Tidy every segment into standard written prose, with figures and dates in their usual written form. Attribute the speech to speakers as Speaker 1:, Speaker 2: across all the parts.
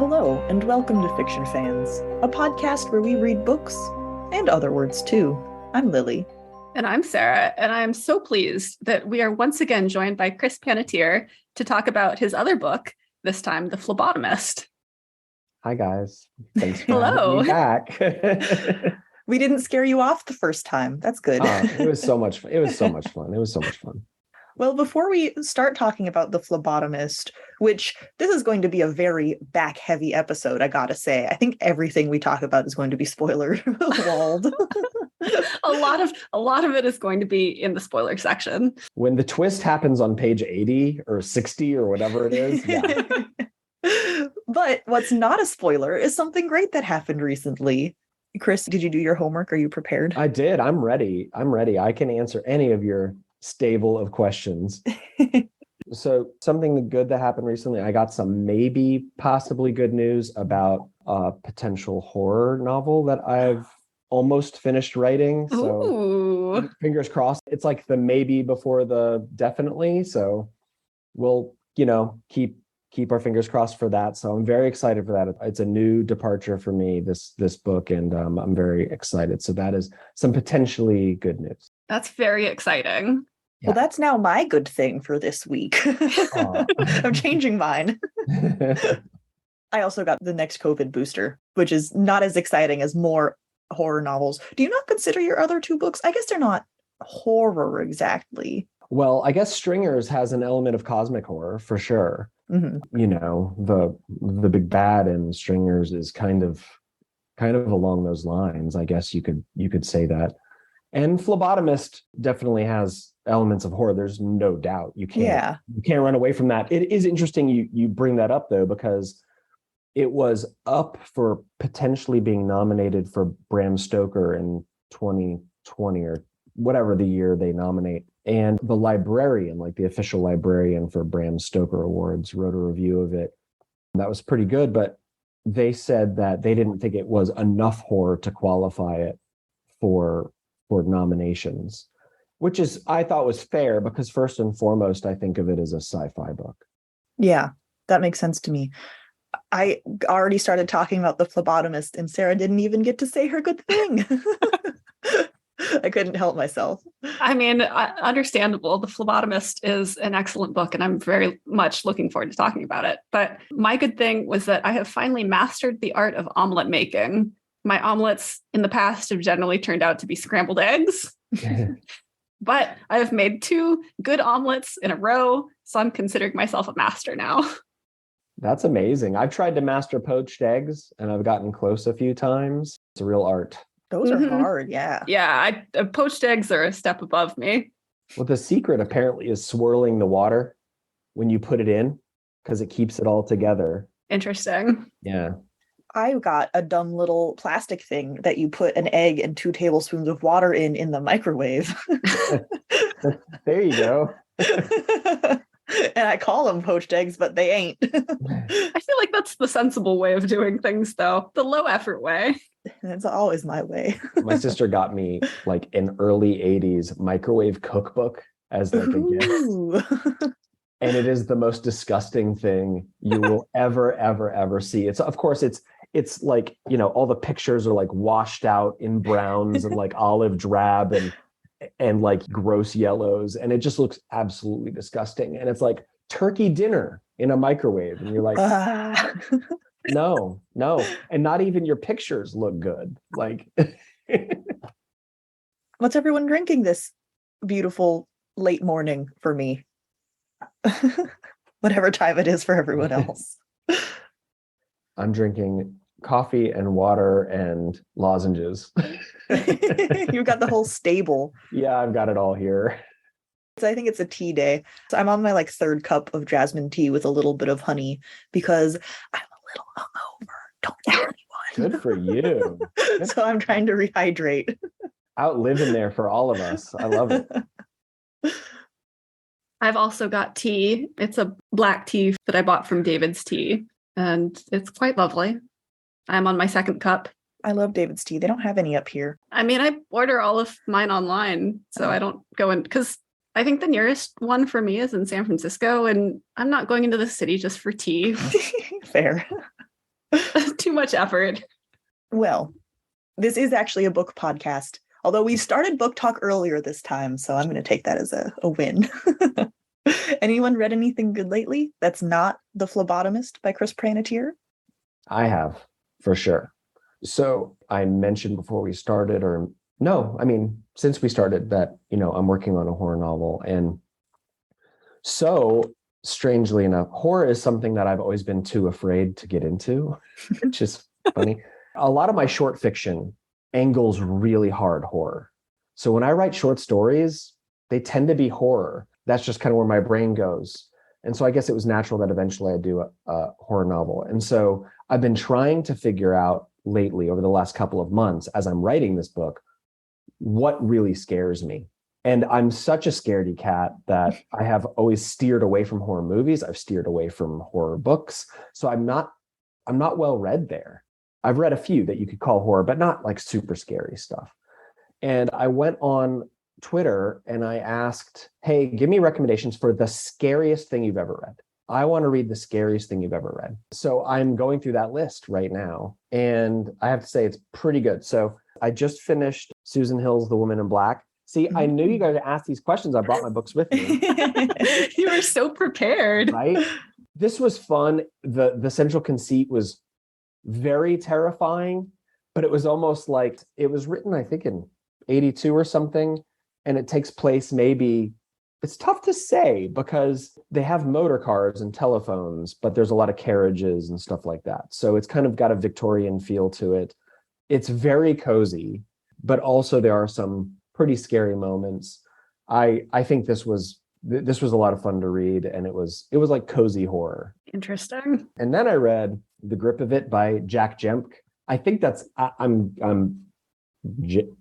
Speaker 1: Hello, and welcome to Fiction Fans, a podcast where we read books and other words too. I'm Lily.
Speaker 2: And I'm Sarah, and I'm so pleased that we are once again joined by Chris Panatier to talk about his other book, this time The Phlebotomist.
Speaker 3: Hi, guys. Thanks for having me back.
Speaker 1: We didn't scare you off the first time. That's good.
Speaker 3: It was so much fun. It was so much fun.
Speaker 1: Well, before we start talking about The Phlebotomist, which this is going to be a very back-heavy episode, I gotta say. I think everything we talk about is going to be spoiler-walled.
Speaker 2: A lot of it is going to be in the spoiler section.
Speaker 3: When the twist happens on page 80 or 60 or whatever it is, yeah.
Speaker 1: But what's not a spoiler is something great that happened recently. Chris, did you do your homework? Are you prepared?
Speaker 3: I did. I'm ready. I can answer any of your stable of questions. So something good that happened recently, I got some maybe possibly good news about a potential horror novel that I've almost finished writing. So
Speaker 2: Ooh.
Speaker 3: Fingers crossed. It's like the maybe before the definitely. So we'll, keep our fingers crossed for that. So I'm very excited for that. It's a new departure for me, this book, and I'm very excited. So that is some potentially good news.
Speaker 2: That's very exciting.
Speaker 1: Yeah. Well, that's now my good thing for this week. I'm changing mine. I also got the next COVID booster, which is not as exciting as more horror novels. Do you not consider your other two books? I guess they're not horror exactly.
Speaker 3: Well, I guess Stringers has an element of cosmic horror for sure.
Speaker 1: Mm-hmm.
Speaker 3: The big bad in Stringers is kind of along those lines. I guess you could say that. And Phlebotomist definitely has elements of horror. There's no doubt. You can't run away from that. It is interesting you bring that up though, because it was up for potentially being nominated for Bram Stoker in 2020 or whatever the year they nominate. And the librarian, like the official librarian for Bram Stoker Awards, wrote a review of it. That was pretty good, but they said that they didn't think it was enough horror to qualify it for nominations, which I thought was fair, because first and foremost, I think of it as a sci-fi book.
Speaker 1: Yeah, that makes sense to me. I already started talking about The Phlebotomist, and Sarah didn't even get to say her good thing. I couldn't help myself.
Speaker 2: I mean, understandable. The Phlebotomist is an excellent book, and I'm very much looking forward to talking about it. But my good thing was that I have finally mastered the art of omelet making. My omelets in the past have generally turned out to be scrambled eggs. But I have made 2 good omelets in a row, so I'm considering myself a master now.
Speaker 3: That's amazing. I've tried to master poached eggs, and I've gotten close a few times. It's a real art.
Speaker 1: Those are hard, yeah.
Speaker 2: Yeah, poached eggs are a step above me.
Speaker 3: Well, the secret apparently is swirling the water when you put it in, because it keeps it all together.
Speaker 2: Interesting.
Speaker 3: Yeah.
Speaker 1: I got a dumb little plastic thing that you put an egg and 2 tablespoons of water in the microwave.
Speaker 3: There you go.
Speaker 1: And I call them poached eggs, but they ain't.
Speaker 2: I feel like that's the sensible way of doing things, though. The low effort way.
Speaker 1: It's always my way.
Speaker 3: My sister got me like an early 80s microwave cookbook as like a gift. And it is the most disgusting thing you will ever see. It's like, all the pictures are like washed out in browns and like olive drab and like gross yellows. And it just looks absolutely disgusting. And it's like turkey dinner in a microwave. And you're like, no. And not even your pictures look good. Like,
Speaker 1: what's everyone drinking this beautiful late morning for me? Whatever time it is for everyone else.
Speaker 3: I'm drinking coffee and water and lozenges.
Speaker 1: You've got the whole stable.
Speaker 3: Yeah, I've got it all here.
Speaker 1: So I think it's a tea day. So I'm on my 3rd cup of jasmine tea with a little bit of honey because I'm a little hungover. Don't tell anyone.
Speaker 3: Good for you.
Speaker 1: So I'm trying to rehydrate.
Speaker 3: Outliving there for all of us. I love it.
Speaker 2: I've also got tea. It's a black tea that I bought from David's Tea, and it's quite lovely. I'm on my 2nd cup.
Speaker 1: I love David's Tea. They don't have any up here.
Speaker 2: I mean, I order all of mine online, so I don't go in, because I think the nearest one for me is in San Francisco, and I'm not going into the city just for tea.
Speaker 1: Fair.
Speaker 2: Too much effort.
Speaker 1: Well, this is actually a book podcast, although we started book talk earlier this time, so I'm going to take that as a win. Anyone read anything good lately that's not The Phlebotomist by Chris Panatier?
Speaker 3: I have, for sure. So I mentioned before we started, or no, I mean, since we started that, I'm working on a horror novel. And so strangely enough, horror is something that I've always been too afraid to get into, which is funny. A lot of my short fiction angles really hard horror. So when I write short stories, they tend to be horror. That's just kind of where my brain goes. And so I guess it was natural that eventually I'd do a horror novel. And so I've been trying to figure out lately, over the last couple of months, as I'm writing this book, what really scares me. And I'm such a scaredy cat that I have always steered away from horror movies. I've steered away from horror books. So I'm not well read there. I've read a few that you could call horror, but not like super scary stuff. And I went on Twitter and I asked, hey, give me recommendations for the scariest thing you've ever read. I want to read the scariest thing you've ever read. So I'm going through that list right now. And I have to say it's pretty good. So I just finished Susan Hill's The Woman in Black. See, I knew you guys would ask these questions. I brought my books with me.
Speaker 2: You were so prepared.
Speaker 3: Right? This was fun. The central conceit was very terrifying, but it was almost like it was written, I think, in 82 or something. And it takes place maybe, it's tough to say because they have motor cars and telephones, but there's a lot of carriages and stuff like that. So it's kind of got a Victorian feel to it. It's very cozy, but also there are some pretty scary moments. I think this was a lot of fun to read, and it was like cozy horror.
Speaker 2: Interesting.
Speaker 3: And then I read The Grip of It by Jack Jemk. I think that's I'm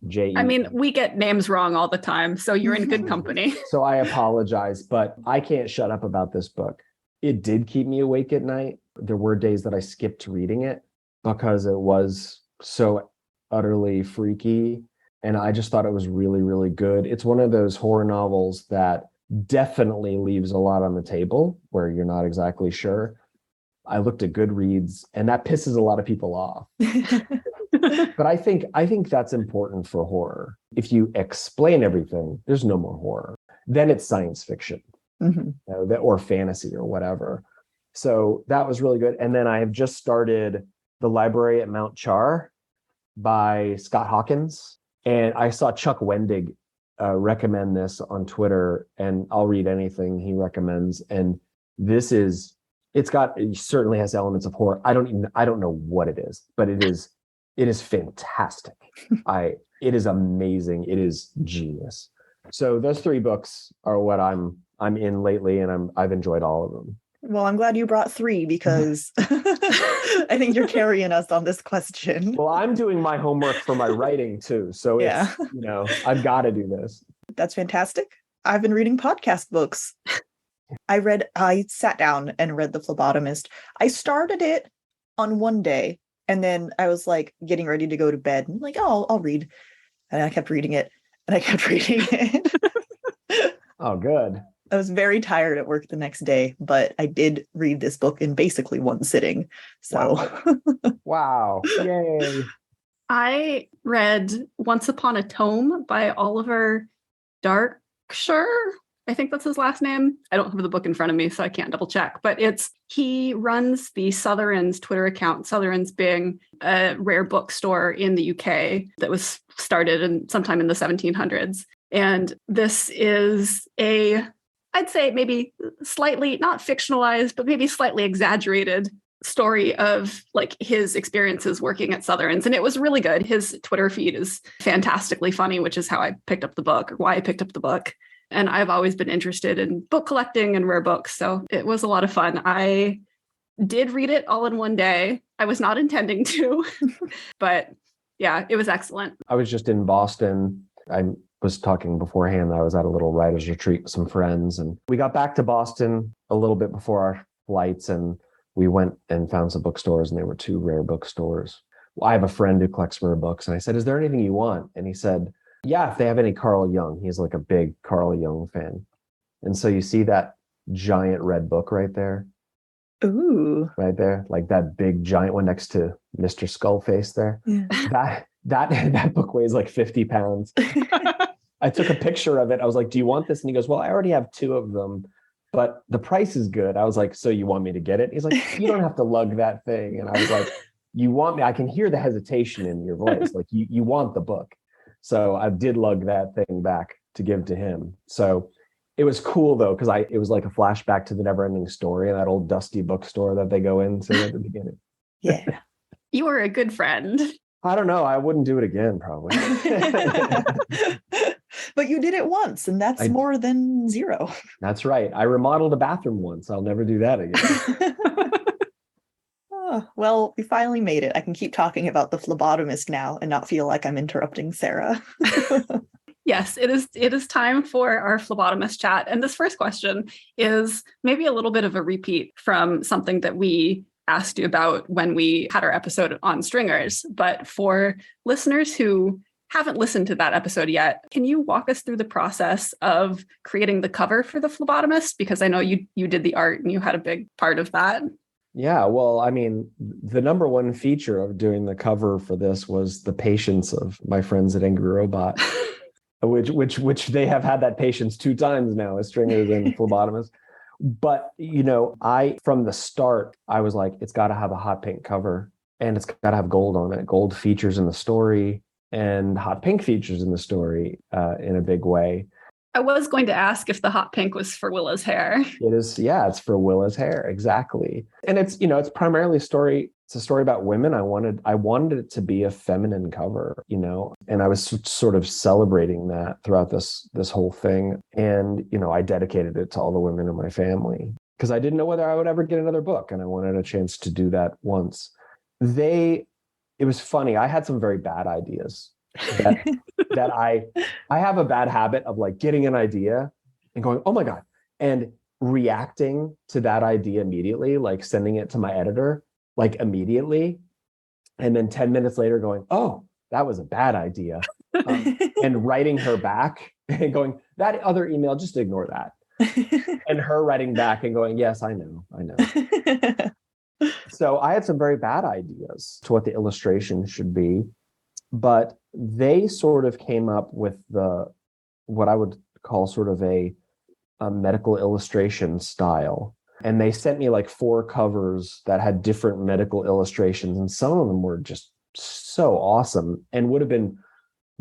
Speaker 3: J.
Speaker 2: I mean, we get names wrong all the time, so you're in good company.
Speaker 3: So I apologize, but I can't shut up about this book. It did keep me awake at night. There were days that I skipped reading it because it was so utterly freaky. And I just thought it was really, really good. It's one of those horror novels that definitely leaves a lot on the table where you're not exactly sure. I looked at Goodreads, and that pisses a lot of people off. But I think that's important for horror. If you explain everything, there's no more horror. Then it's science fiction, or fantasy or whatever. So that was really good. And then I have just started The Library at Mount Char by Scott Hawkins. And I saw Chuck Wendig recommend this on Twitter, and I'll read anything he recommends. And it certainly has elements of horror. I don't know what it is, but it is fantastic. It is amazing. It is genius. So those three books are what I'm in lately, and I've enjoyed all of them.
Speaker 1: Well, I'm glad you brought three because I think you're carrying us on this question.
Speaker 3: Well, I'm doing my homework for my writing too. So it's, I've got to do this.
Speaker 1: That's fantastic. I've been reading podcast books. I sat down and read The Phlebotomist. I started it on one day, and then I was like getting ready to go to bed. And I'm like, oh, I'll read. And I kept reading it, and I kept reading it.
Speaker 3: Oh, good.
Speaker 1: I was very tired at work the next day, but I did read this book in basically one sitting. So,
Speaker 3: wow. Yay.
Speaker 2: I read Once Upon a Tome by Oliver Darkshire. I think that's his last name. I don't have the book in front of me, so I can't double check. But he runs the Southerns Twitter account, Southerns being a rare bookstore in the UK that was started sometime in the 1700s. And this is I'd say maybe slightly, not fictionalized, but maybe slightly exaggerated story of like his experiences working at Southerns. And it was really good. His Twitter feed is fantastically funny, which is how I picked up the book, or why I picked up the book. And I've always been interested in book collecting and rare books. So it was a lot of fun. I did read it all in one day. I was not intending to, but yeah, it was excellent.
Speaker 3: I was just in Boston. I was talking beforehand. I was at a little writer's retreat with some friends, and we got back to Boston a little bit before our flights, and we went and found some bookstores, and there were two rare bookstores. I have a friend who collects rare books, and I said, is there anything you want? And he said, yeah, if they have any Carl Jung. He's like a big Carl Jung fan. And so you see that giant red book right there.
Speaker 1: Ooh.
Speaker 3: right there, like that big giant one next to Mr. Skullface there.
Speaker 1: Yeah.
Speaker 3: That book weighs like 50 pounds. I took a picture of it. I was like, do you want this? And he goes, well, I already have 2 of them, but the price is good. I was like, so you want me to get it? He's like, you don't have to lug that thing. And I was like, you want me? I can hear the hesitation in your voice. Like you want the book. So I did lug that thing back to give to him. So it was cool though, because it was like a flashback to the Never-Ending Story and that old dusty bookstore that they go into at the beginning.
Speaker 1: Yeah.
Speaker 2: You were a good friend.
Speaker 3: I don't know. I wouldn't do it again, probably.
Speaker 1: But you did it once, and that's more than 0.
Speaker 3: That's right. I remodeled a bathroom once. I'll never do that again.
Speaker 1: Oh, well, we finally made it. I can keep talking about the phlebotomist now and not feel like I'm interrupting Sarah.
Speaker 2: Yes, it is time for our phlebotomist chat. And this first question is maybe a little bit of a repeat from something that we asked you about when we had our episode on stringers. But for listeners who haven't listened to that episode yet, can you walk us through the process of creating the cover for the phlebotomist? Because I know you did the art and you had a big part of that.
Speaker 3: Yeah, well, I mean, the number one feature of doing the cover for this was the patience of my friends at Angry Robot, which they have had that patience 2 times now as stringers and phlebotomists. But, from the start, I was like, it's got to have a hot pink cover and it's got to have gold on it. Gold features in the story and hot pink features in the story in a big way.
Speaker 2: I was going to ask if the hot pink was for Willa's hair.
Speaker 3: It is. Yeah, it's for Willa's hair. Exactly. And it's primarily a story. It's a story about women. I wanted it to be a feminine cover, and I was sort of celebrating that throughout this whole thing. And, I dedicated it to all the women in my family because I didn't know whether I would ever get another book. And I wanted a chance to do that once. It was funny. I had some very bad ideas that I have a bad habit of like getting an idea and going, oh my God, and reacting to that idea immediately, like sending it to my editor, like immediately. And then 10 minutes later going, oh, that was a bad idea. And writing her back and going, that other email, just ignore that. And her writing back and going, yes, I know. So I had some very bad ideas to what the illustration should be, but they sort of came up with what I would call sort of a medical illustration style. And they sent me like 4 covers that had different medical illustrations. And some of them were just so awesome and would have been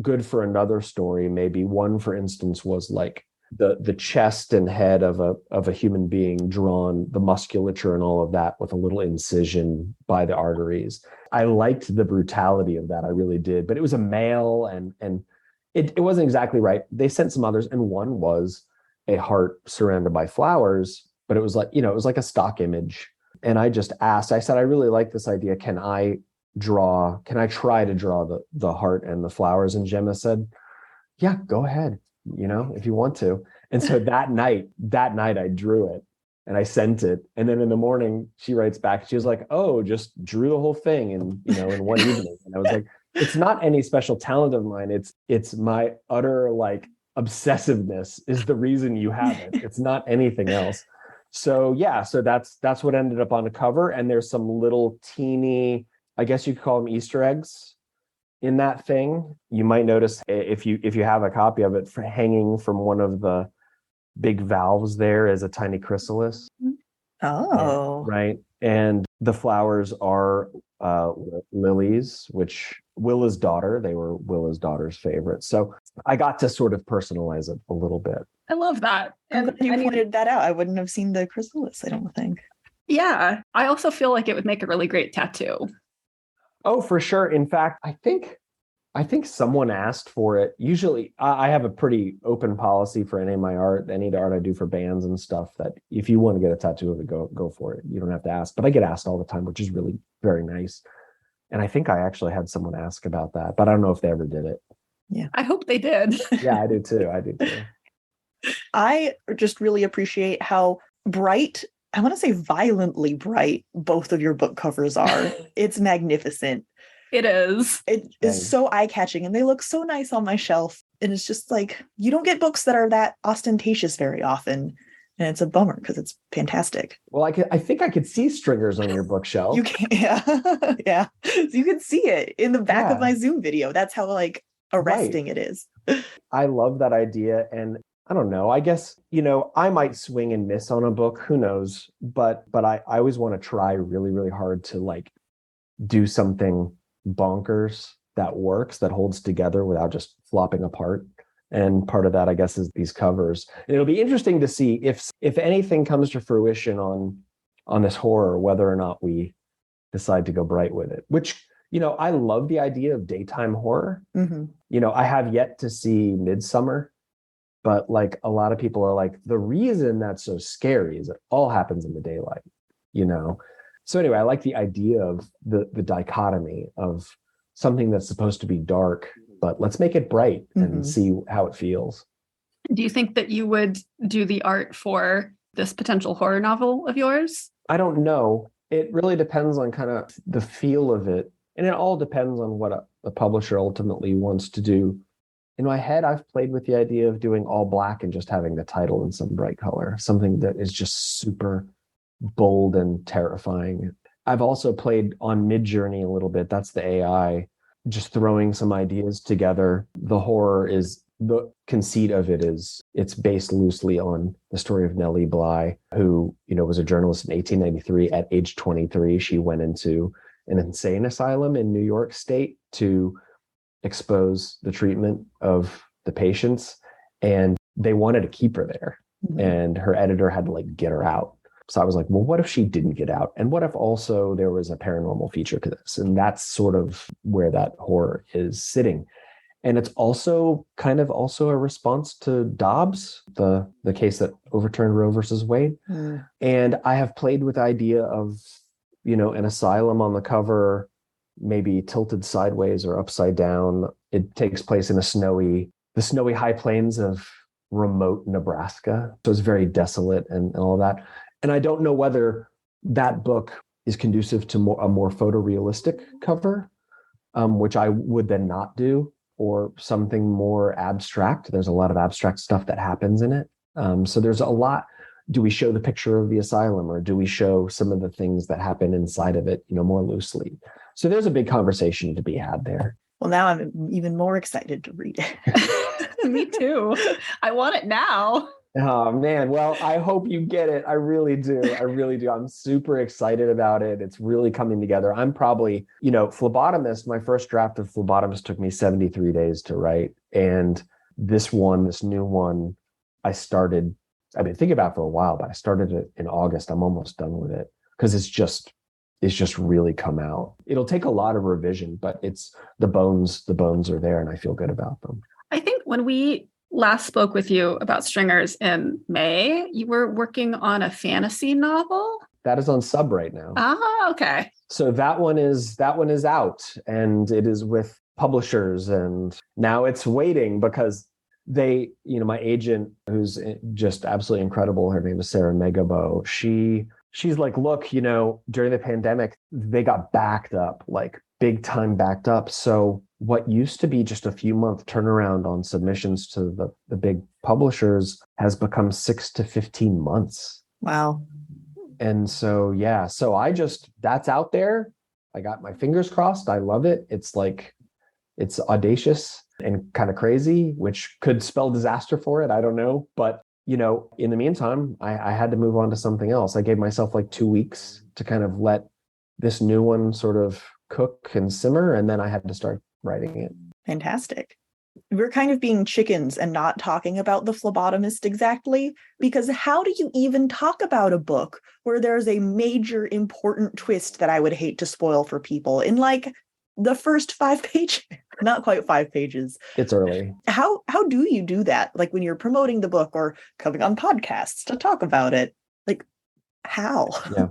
Speaker 3: good for another story. Maybe one, for instance, was like the chest and head of a human being drawn, the musculature and all of that with a little incision by the arteries. I liked the brutality of that. I really did. But it was a male and it wasn't exactly right. They sent some others, and one was a heart surrounded by flowers, but it was like, it was like a stock image. And I just asked, I said, I really like this idea. Can I try to draw the heart and the flowers? And Gemma said, yeah, go ahead, if you want to. And so that night I drew it and I sent it. And then in the morning she writes back, she was like, oh, just drew the whole thing in one evening. And I was like, it's not any special talent of mine. It's my utter like obsessiveness is the reason you have it. It's not anything else. So yeah, so that's what ended up on the cover. And there's some little teeny, I guess you could call them Easter eggs in that thing. You might notice if you have a copy of it hanging from one of the big valves, there is a tiny chrysalis.
Speaker 1: Oh,
Speaker 3: right. And the flowers are lilies, which Willa's daughter, they were Willa's daughter's favorite. So I got to sort of personalize it a little bit.
Speaker 2: I love that.
Speaker 1: And you pointed that out. I wouldn't have seen the chrysalis, I don't think.
Speaker 2: Yeah. I also feel like it would make a really great tattoo.
Speaker 3: Oh, for sure. In fact, I think someone asked for it. Usually I have a pretty open policy for any of my art, any of the art I do for bands and stuff, that if you want to get a tattoo of it, go for it. You don't have to ask. But I get asked all the time, which is really very nice. And I think I actually had someone ask about that, but I don't know if they ever did it.
Speaker 2: Yeah. I hope they did.
Speaker 3: Yeah, I do too.
Speaker 1: I just really appreciate how bright, I want to say violently bright, both of your book covers are. It's magnificent.
Speaker 2: It is.
Speaker 1: It is so eye-catching and they look so nice on my shelf. And it's just like, you don't get books that are that ostentatious very often. And it's a bummer because it's fantastic.
Speaker 3: Well, I think I could see stringers on your bookshelf.
Speaker 1: You can, yeah. Yeah. So you can see it in the back of my Zoom video. That's how like arresting it is.
Speaker 3: I love that idea. And I don't know, I guess, I might swing and miss on a book, who knows, but I always want to try really, really hard to like do something bonkers that works, that holds together without just flopping apart. And part of that, I guess, is these covers. And it'll be interesting to see if anything comes to fruition on this horror, whether or not we decide to go bright with it, which, I love the idea of daytime horror. Mm-hmm. I have yet to see Midsummer, but like a lot of people are like, the reason that's so scary is it all happens in the daylight, So anyway, I like the idea of the dichotomy of something that's supposed to be dark, but let's make it bright and see how it feels.
Speaker 2: Do you think that you would do the art for this potential horror novel of yours?
Speaker 3: I don't know. It really depends on kind of the feel of it. And it all depends on what a publisher ultimately wants to do. In my head, I've played with the idea of doing all black and just having the title in some bright color, something that is just super bold and terrifying. I've also played on Midjourney a little bit. That's the AI, just throwing some ideas together. The horror is, the conceit of it is, it's based loosely on the story of Nellie Bly, who, was a journalist in 1893. At age 23, she went into an insane asylum in New York State to expose the treatment of the patients. And they wanted to keep her there. Mm-hmm. And her editor had to like get her out. So I was like, well, what if she didn't get out? And what if also there was a paranormal feature to this? And that's sort of where that horror is sitting. And it's also kind of also a response to Dobbs, the case that overturned Roe versus Wade. Mm. And I have played with the idea of, an asylum on the cover, maybe tilted sideways or upside down. It takes place in the snowy high plains of remote Nebraska. So it's very desolate and all that. And I don't know whether that book is conducive to a more photorealistic cover, which I would then not do, or something more abstract. There's a lot of abstract stuff that happens in it. So there's a lot. Do we show the picture of the asylum, or do we show some of the things that happen inside of it, more loosely? So there's a big conversation to be had there.
Speaker 1: Well, now I'm even more excited to read it.
Speaker 2: Me too. I want it now.
Speaker 3: Oh man. Well, I hope you get it. I really do. I'm super excited about it. It's really coming together. I'm probably, Phlebotomist, my first draft of Phlebotomist took me 73 days to write. And this new one, I've been thinking about it for a while, but I started it in August. I'm almost done with it because it's just really come out. It'll take a lot of revision, but it's the bones are there and I feel good about them.
Speaker 2: I think when we last spoke with you about Stringers in May, you were working on a fantasy novel.
Speaker 3: That is on sub right now.
Speaker 2: Ah, okay.
Speaker 3: So that one is out, and it is with publishers, and now it's waiting because they, my agent, who's just absolutely incredible, her name is Sarah Megabo. She's like, look, during the pandemic, they got backed up, like big time backed up. So what used to be just a few month turnaround on submissions to the big publishers has become 6 to 15 months.
Speaker 1: Wow.
Speaker 3: And so, that's out there. I got my fingers crossed. I love it. It's audacious and kind of crazy, which could spell disaster for it. I don't know. But, in the meantime, I had to move on to something else. I gave myself like 2 weeks to kind of let this new one sort of cook and simmer. And then I had to start writing it.
Speaker 1: Fantastic. We're kind of being chickens and not talking about the Phlebotomist exactly, because how do you even talk about a book where there's a major important twist that I would hate to spoil for people in like the first 5 pages? Not quite 5 pages.
Speaker 3: It's early.
Speaker 1: How do you do that? Like when you're promoting the book or coming on podcasts to talk about it, like how?
Speaker 3: Yeah.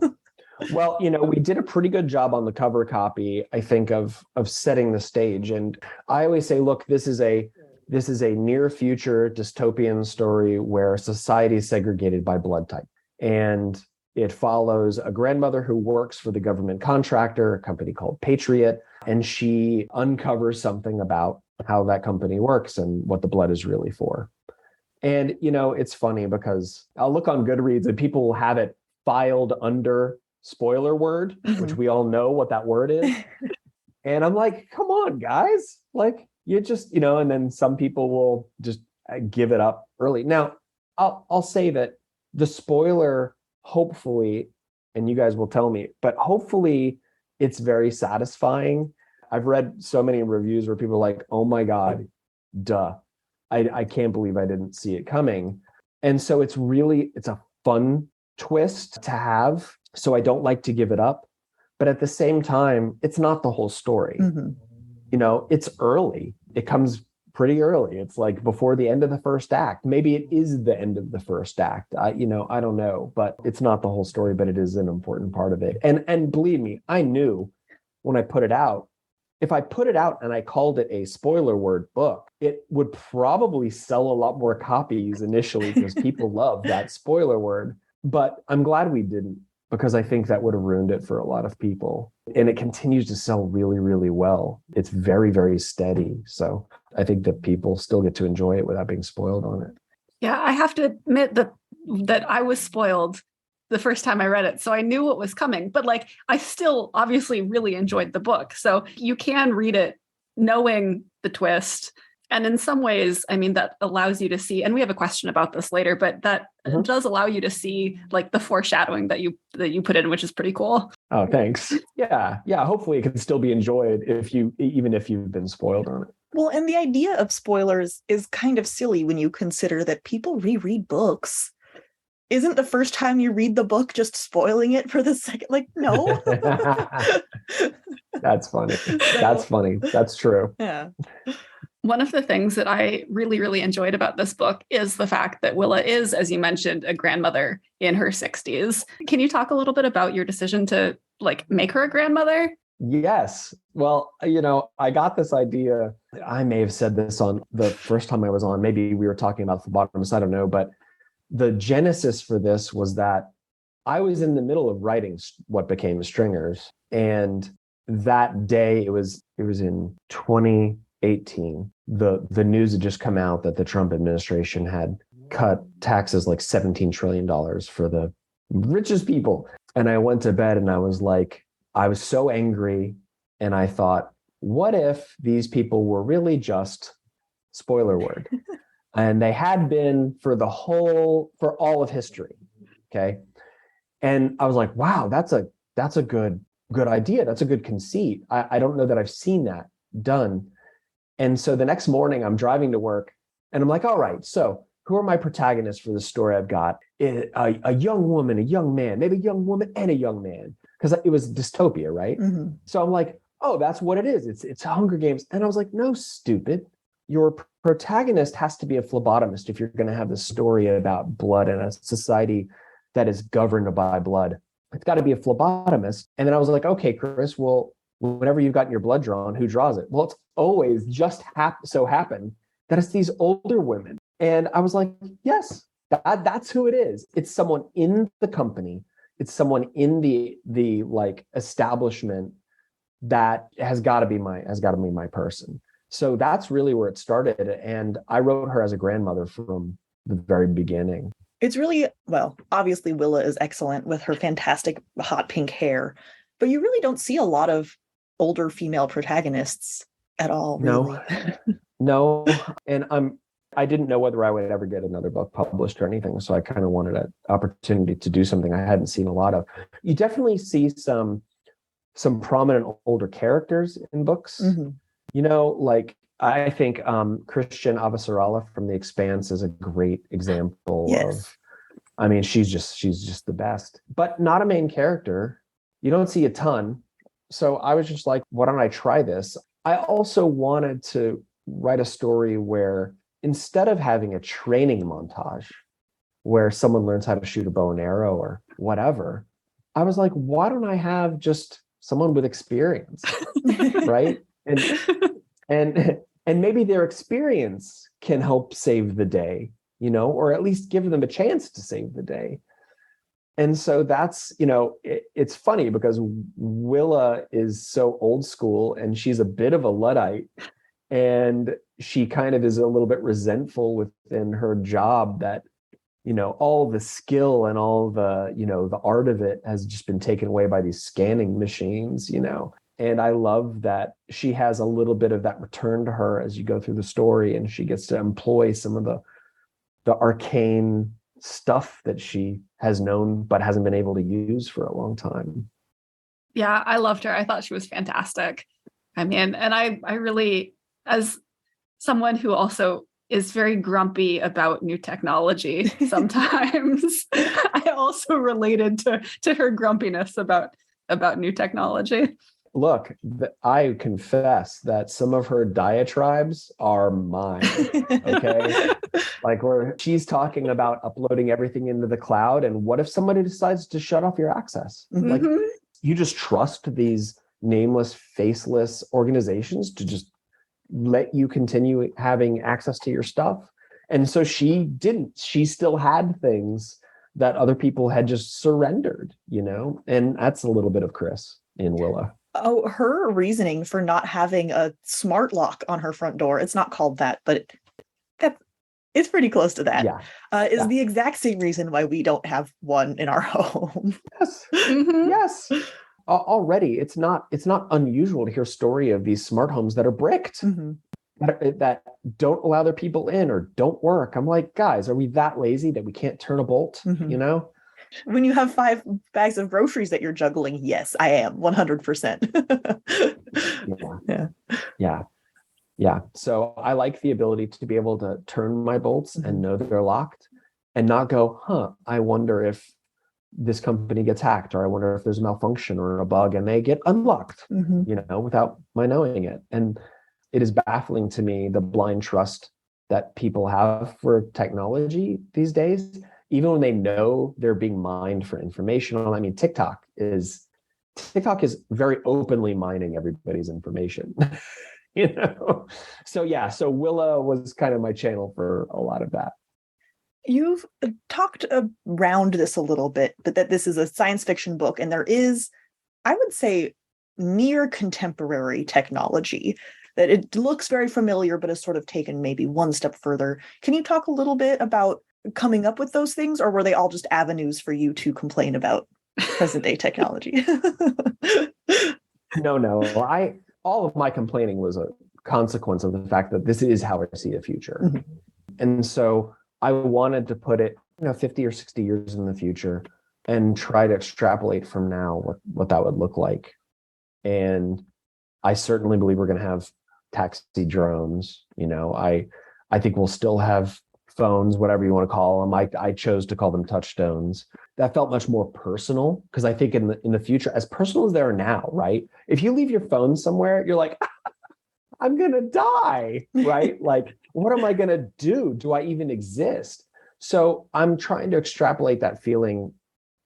Speaker 3: Well, we did a pretty good job on the cover copy, I think, of setting the stage. And I always say, look, this is a near future dystopian story where society is segregated by blood type. And it follows a grandmother who works for the government contractor, a company called Patriot, and she uncovers something about how that company works and what the blood is really for. And, it's funny because I'll look on Goodreads and people will have it filed under spoiler word, which we all know what that word is. And I'm like, come on, guys. Like, you just, and then some people will just give it up early. Now, I'll say that the spoiler, hopefully, and you guys will tell me, but hopefully it's very satisfying. I've read so many reviews where people are like, oh my God, duh. I can't believe I didn't see it coming. And so it's a fun twist to have. So I don't like to give it up. But at the same time, it's not the whole story. It's early. It comes pretty early. It's like before the end of the first act. Maybe it is the end of the first act. I don't know, but it's not the whole story, but it is an important part of it. And believe me, I knew when I put it out, if I put it out and I called it a spoiler word book, it would probably sell a lot more copies initially because people love that spoiler word. But I'm glad we didn't, because I think that would have ruined it for a lot of people. And it continues to sell really, really well. It's very, very steady. So I think that people still get to enjoy it without being spoiled on it.
Speaker 2: Yeah, I have to admit that I was spoiled the first time I read it. So I knew what was coming, but I still obviously really enjoyed the book. So you can read it knowing the twist. And in some ways, that allows you to see, and we have a question about this later, but that does allow you to see the foreshadowing that you put in, which is pretty cool.
Speaker 3: Oh, thanks. Yeah. Hopefully it can still be enjoyed even if you've been spoiled on it.
Speaker 1: Well, and the idea of spoilers is kind of silly when you consider that people reread books. Isn't the first time you read the book just spoiling it for the second? No.
Speaker 3: That's funny. That's funny. That's true.
Speaker 1: Yeah.
Speaker 2: One of the things that I really, really enjoyed about this book is the fact that Willa is, as you mentioned, a grandmother in her 60s. Can you talk a little bit about your decision to make her a grandmother?
Speaker 3: Yes. Well, I got this idea. I may have said this on the first time I was on. Maybe we were talking about Phlebotomist. I don't know. But the genesis for this was that I was in the middle of writing what became Stringers. And that day, it was in 2018, the news had just come out that the Trump administration had cut taxes like $17 trillion for the richest people. And I went to bed and I was so angry. And I thought, what if these people were really just, spoiler word, and they had been for all of history. Okay. And I was like, wow, that's a good idea. That's a good conceit. I don't know that I've seen that done. And so the next morning I'm driving to work and I'm like, all right, so who are my protagonists for the story I've got? A young woman, a young man, maybe a young woman and a young man, because it was dystopia, right? Mm-hmm. So I'm like, oh, that's what it is. It's Hunger Games. And I was like, no, stupid. Your protagonist has to be a phlebotomist if you're going to have this story about blood and a society that is governed by blood. It's got to be a phlebotomist. And then I was like, okay, Chris, well, whenever you've gotten your blood drawn, who draws it? Well, it's always just so happened that it's these older women. And I was like, yes, that's who it is. It's someone in the company. It's someone in the establishment that has got to be my person. So that's really where it started. And I wrote her as a grandmother from the very beginning.
Speaker 1: It's really, well, obviously Willa is excellent with her fantastic hot pink hair, but you really don't see a lot of older female protagonists at all. Really.
Speaker 3: No. And I didn't know whether I would ever get another book published or anything. So I kind of wanted an opportunity to do something I hadn't seen a lot of. You definitely see some prominent older characters in books. Mm-hmm. I think Christian Avasarala from The Expanse is a great example of, she's just the best, but not a main character. You don't see a ton. So I was just like, why don't I try this? I also wanted to write a story where instead of having a training montage where someone learns how to shoot a bow and arrow or whatever, I was like, why don't I have just someone with experience, right? And maybe their experience can help save the day, or at least give them a chance to save the day. And so that's, it's funny because Willa is so old school and she's a bit of a Luddite. And, she kind of is a little bit resentful within her job that, all the skill and all the, the art of it has just been taken away by these scanning machines, And I love that she has a little bit of that return to her as you go through the story, and she gets to employ some of the arcane stuff that she has known but hasn't been able to use for a long time.
Speaker 2: Yeah, I loved her. I thought she was fantastic. I mean, and I really, as someone who also is very grumpy about new technology sometimes, I also related to her grumpiness about new technology.
Speaker 3: Look, I confess that some of her diatribes are mine. Okay. Like where she's talking about uploading everything into the cloud. And what if somebody decides to shut off your access?
Speaker 2: Mm-hmm.
Speaker 3: Like you just trust these nameless, faceless organizations to just let you continue having access to your stuff. And so she didn't. She still had things that other people had just surrendered, And that's a little bit of Chris in Willa.
Speaker 1: Oh, her reasoning for not having a smart lock on her front door, it's not called that, but it's pretty close to that.
Speaker 3: Yeah.
Speaker 1: Is the exact same reason why we don't have one in our home.
Speaker 3: Yes.
Speaker 2: Mm-hmm.
Speaker 3: Yes. Already, it's not unusual to hear a story of these smart homes that are bricked,
Speaker 1: mm-hmm.
Speaker 3: that don't allow their people in or don't work. I'm like, guys, are we that lazy that we can't turn a bolt?
Speaker 1: Mm-hmm. When you have 5 bags of groceries that you're juggling, yes, I am 100%.
Speaker 3: Yeah. So I like the ability to be able to turn my bolts
Speaker 1: mm-hmm.
Speaker 3: and know that they're locked and not go, I wonder if this company gets hacked, or I wonder if there's a malfunction or a bug and they get unlocked,
Speaker 1: mm-hmm.
Speaker 3: Without my knowing it. And it is baffling to me, the blind trust that people have for technology these days, even when they know they're being mined for information. I mean, TikTok is very openly mining everybody's information, So Willa was kind of my channel for a lot of that.
Speaker 1: You've talked around this a little bit, but that this is a science fiction book, and there is, I would say, near contemporary technology, that it looks very familiar, but has sort of taken maybe one step further. Can you talk a little bit about coming up with those things, or were they all just avenues for you to complain about present day technology?
Speaker 3: No. All of my complaining was a consequence of the fact that this is how I see the future.
Speaker 1: Mm-hmm.
Speaker 3: And so I wanted to put it, 50 or 60 years in the future and try to extrapolate from now what that would look like. And I certainly believe we're going to have taxi drones. I think we'll still have phones, whatever you want to call them. I chose to call them touchstones. That felt much more personal, because I think in the future, as personal as they are now, right? If you leave your phone somewhere, you're like, I'm going to die, right? Like, what am I going to do? Do I even exist? So I'm trying to extrapolate that feeling,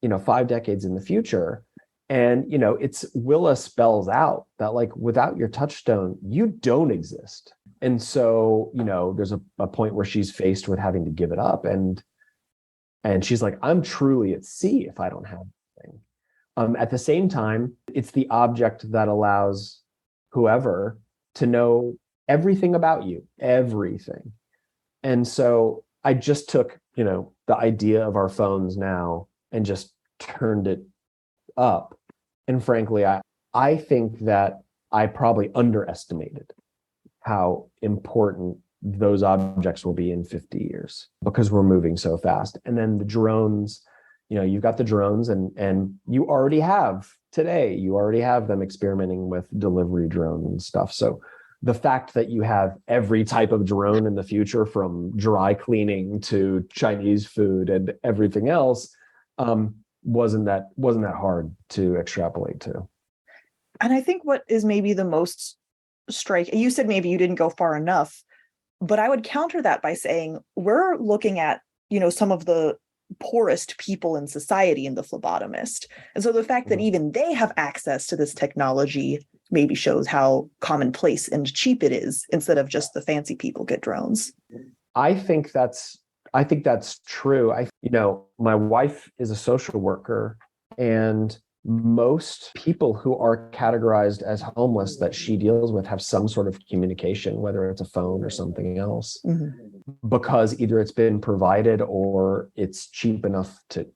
Speaker 3: 5 decades in the future. And, it's Willa spells out that, like, without your touchstone, you don't exist. And so, there's a point where she's faced with having to give it up. And she's like, I'm truly at sea if I don't have anything. At the same time, it's the object that allows whoever to know everything about you, everything. And so I just took, the idea of our phones now and just turned it up. And frankly, I think that I probably underestimated how important those objects will be in 50 years because we're moving so fast. And then the drones, you've got the drones and you already have them experimenting with delivery drones and stuff. So the fact that you have every type of drone in the future, from dry cleaning to Chinese food and everything else, wasn't that hard to extrapolate to.
Speaker 1: And I think what is maybe the most striking, you said maybe you didn't go far enough, but I would counter that by saying we're looking at, some of the poorest people in society in the Phlebotomist. And so the fact that even they have access to this technology maybe shows how commonplace and cheap it is, instead of just the fancy people get drones.
Speaker 3: I think that's true. My wife is a social worker, and most people who are categorized as homeless that she deals with have some sort of communication, whether it's a phone or something else, because either it's been provided or it's cheap enough to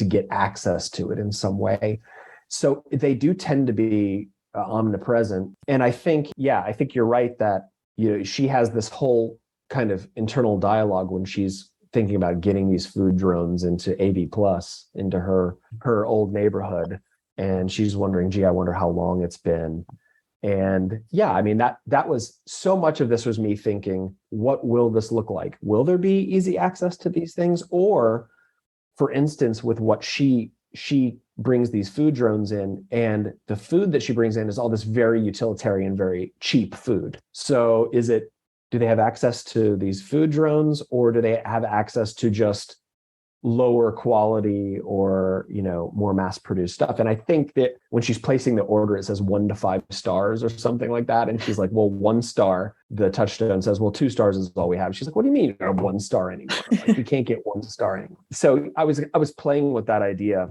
Speaker 3: get access to it in some way. So they do tend to be omnipresent. And I think you're right that, she has this whole kind of internal dialogue when she's thinking about getting these food drones into AV Plus, into her old neighborhood. And she's wondering, gee, I wonder how long it's been. And yeah, I mean, that was so much of this was me thinking, what will this look like? Will there be easy access to these things? Or for instance, with what she brings these food drones in, and the food that she brings in is all this very utilitarian, very cheap food. So do they have access to these food drones, or do they have access to just lower quality or, more mass produced stuff? And I think that when she's placing the order, it says 1 to 5 stars or something like that. And she's like, well, 1 star, the touchstone says, well, 2 stars is all we have. She's like, what do you mean you don't have 1 star anymore? Like, you can't get 1 star anymore. So I was playing with that idea.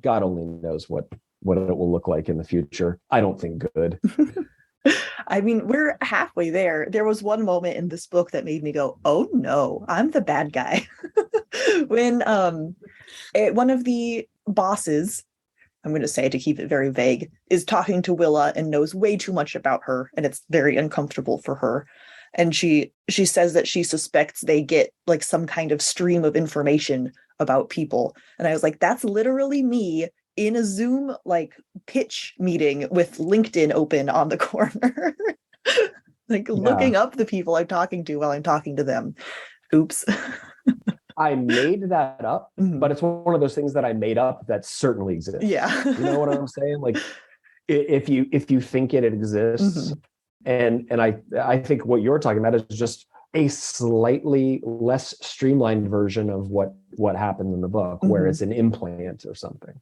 Speaker 3: God only knows what it will look like in the future. I don't think good.
Speaker 1: I mean, we're halfway there. There was one moment in this book that made me go, oh no, I'm the bad guy. When one of the bosses, I'm going to say to keep it very vague, is talking to Willa and knows way too much about her, and it's very uncomfortable for her. And she says that she suspects they get like some kind of stream of information about people. And I was like, that's literally me in a Zoom like pitch meeting with LinkedIn open on the corner, looking up the people I'm talking to while I'm talking to them. Oops.
Speaker 3: I made that up, but it's one of those things that I made up that certainly exists.
Speaker 1: Yeah.
Speaker 3: You know what I'm saying? Like if you think it exists, and I think what you're talking about is just a slightly less streamlined version of what happens in the book, where it's an implant or something.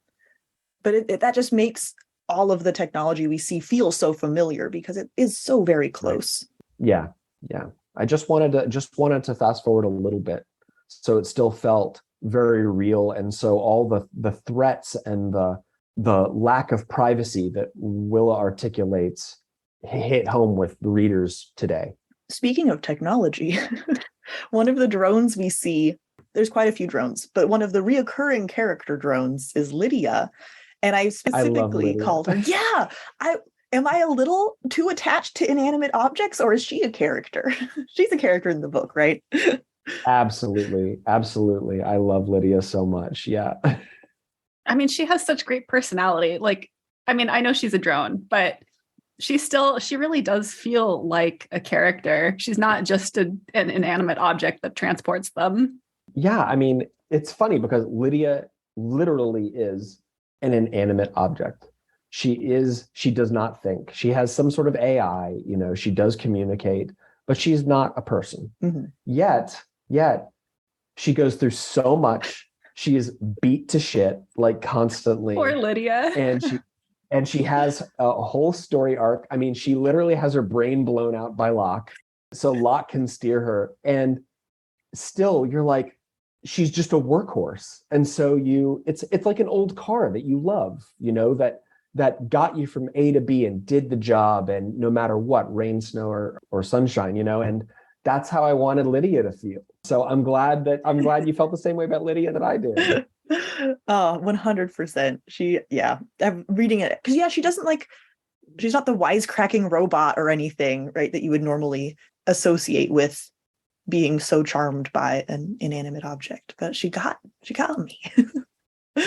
Speaker 1: But that just makes all of the technology we see feel so familiar because it is so very close.
Speaker 3: Right. Yeah. I just wanted to fast forward a little bit, so it still felt very real, and so all the threats and the lack of privacy that Willa articulates hit home with the readers today.
Speaker 1: Speaking of technology, one of the drones we see, there's quite a few drones, but one of the reoccurring character drones is Lydia. And I specifically called her. Yeah. Am I a little too attached to inanimate objects, or is she a character? She's a character in the book, right?
Speaker 3: Absolutely. I love Lydia so much. Yeah.
Speaker 2: I mean, she has such great personality. Like, I mean, I know she's a drone, but she really does feel like a character. She's not just an inanimate object that transports them.
Speaker 3: Yeah. I mean, it's funny because Lydia literally is an inanimate object. She does not think. She has some sort of AI, she does communicate, but she's not a person. Yet she goes through so much. She is beat to shit like constantly.
Speaker 2: Poor Lydia.
Speaker 3: and she has a whole story arc. I mean, she literally has her brain blown out by Locke, so Locke can steer her. And still, you're like, she's just a workhorse. And so it's like an old car that you love, that got you from A to B and did the job, and no matter what, rain, snow, or sunshine, and that's how I wanted Lydia to feel. So I'm glad you felt the same way about Lydia that I did.
Speaker 1: 100%. I'm reading it because she doesn't she's not the wisecracking robot or anything, right, that you would normally associate with being so charmed by an inanimate object, but she got me.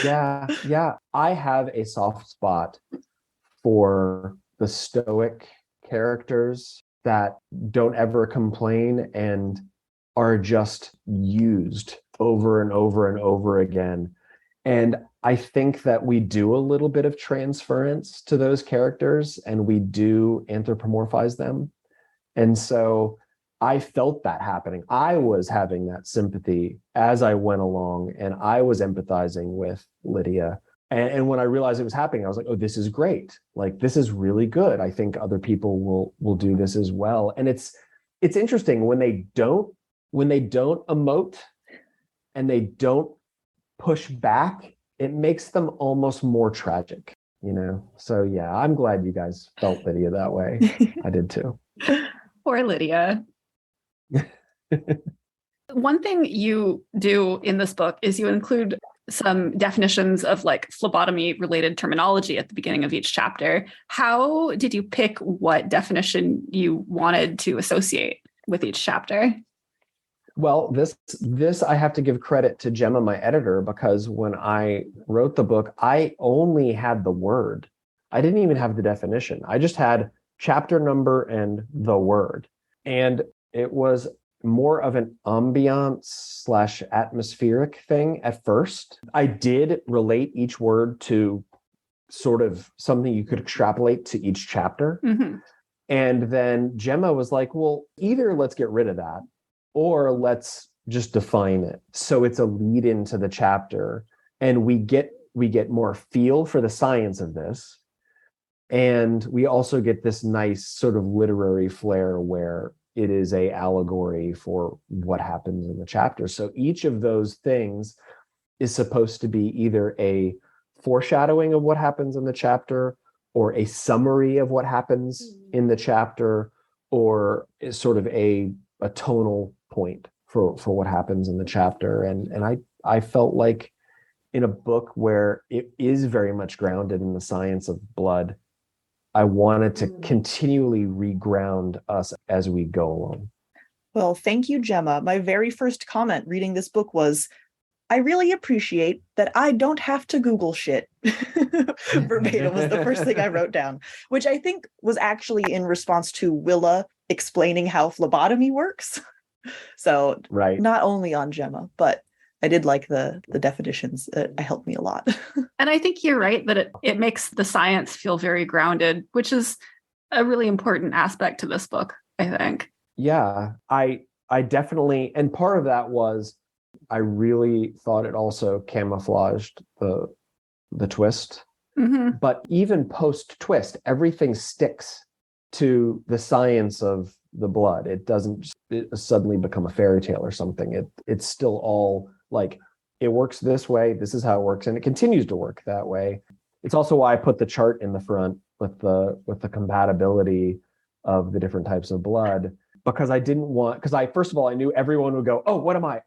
Speaker 3: Yeah. I have a soft spot for the stoic characters that don't ever complain and are just used over and over and over again. And I think that we do a little bit of transference to those characters, and we do anthropomorphize them. And so I felt that happening. I was having that sympathy as I went along, and I was empathizing with Lydia. And when I realized it was happening, I was like, oh, this is great. Like, this is really good. I think other people will do this as well. And it's interesting when they don't emote and they don't push back it makes them almost more tragic, you know? So yeah, I'm glad you guys felt Lydia that way. I did too.
Speaker 2: Poor Lydia. One thing you do in this book is you include some definitions of like phlebotomy related terminology at the beginning of each chapter. How did you pick what definition you wanted to associate with each chapter?
Speaker 3: Well, this I have to give credit to Gemma, my editor, because when I wrote the book, I only had the word. I didn't even have the definition. I just had chapter number and the word. And it was more of an ambiance / atmospheric thing at first. I did relate each word to sort of something you could extrapolate to each chapter.
Speaker 2: Mm-hmm.
Speaker 3: And then Gemma was like, well, either let's get rid of that or let's just define it. So it's a lead into the chapter and we get more feel for the science of this. And we also get this nice sort of literary flair where it is a allegory for what happens in the chapter. So each of those things is supposed to be either a foreshadowing of what happens in the chapter or a summary of what happens in the chapter, or is sort of a tonal point for what happens in the chapter. And I felt like in a book where it is very much grounded in the science of blood, I wanted to continually reground us as we go along.
Speaker 1: Well, thank you, Gemma. My very first comment reading this book was, I really appreciate that I don't have to Google shit. Verbatim was the first thing I wrote down, which I think was actually in response to Willa explaining how phlebotomy works. So
Speaker 3: right.
Speaker 1: Not only on Gemma, but I did like the definitions. It helped me a lot.
Speaker 2: And I think you're right that it makes the science feel very grounded, which is a really important aspect to this book, I think.
Speaker 3: Yeah, I definitely, and part of that was I really thought it also camouflaged the twist.
Speaker 2: Mm-hmm.
Speaker 3: But even post-twist, everything sticks to the science of the blood. It doesn't suddenly become a fairy tale or something. It's still all like, it works this way, this is how it works, and it continues to work that way. It's also why I put the chart in the front with the compatibility of the different types of blood, because I didn't want, because first of all, I knew everyone would go, oh, what am I?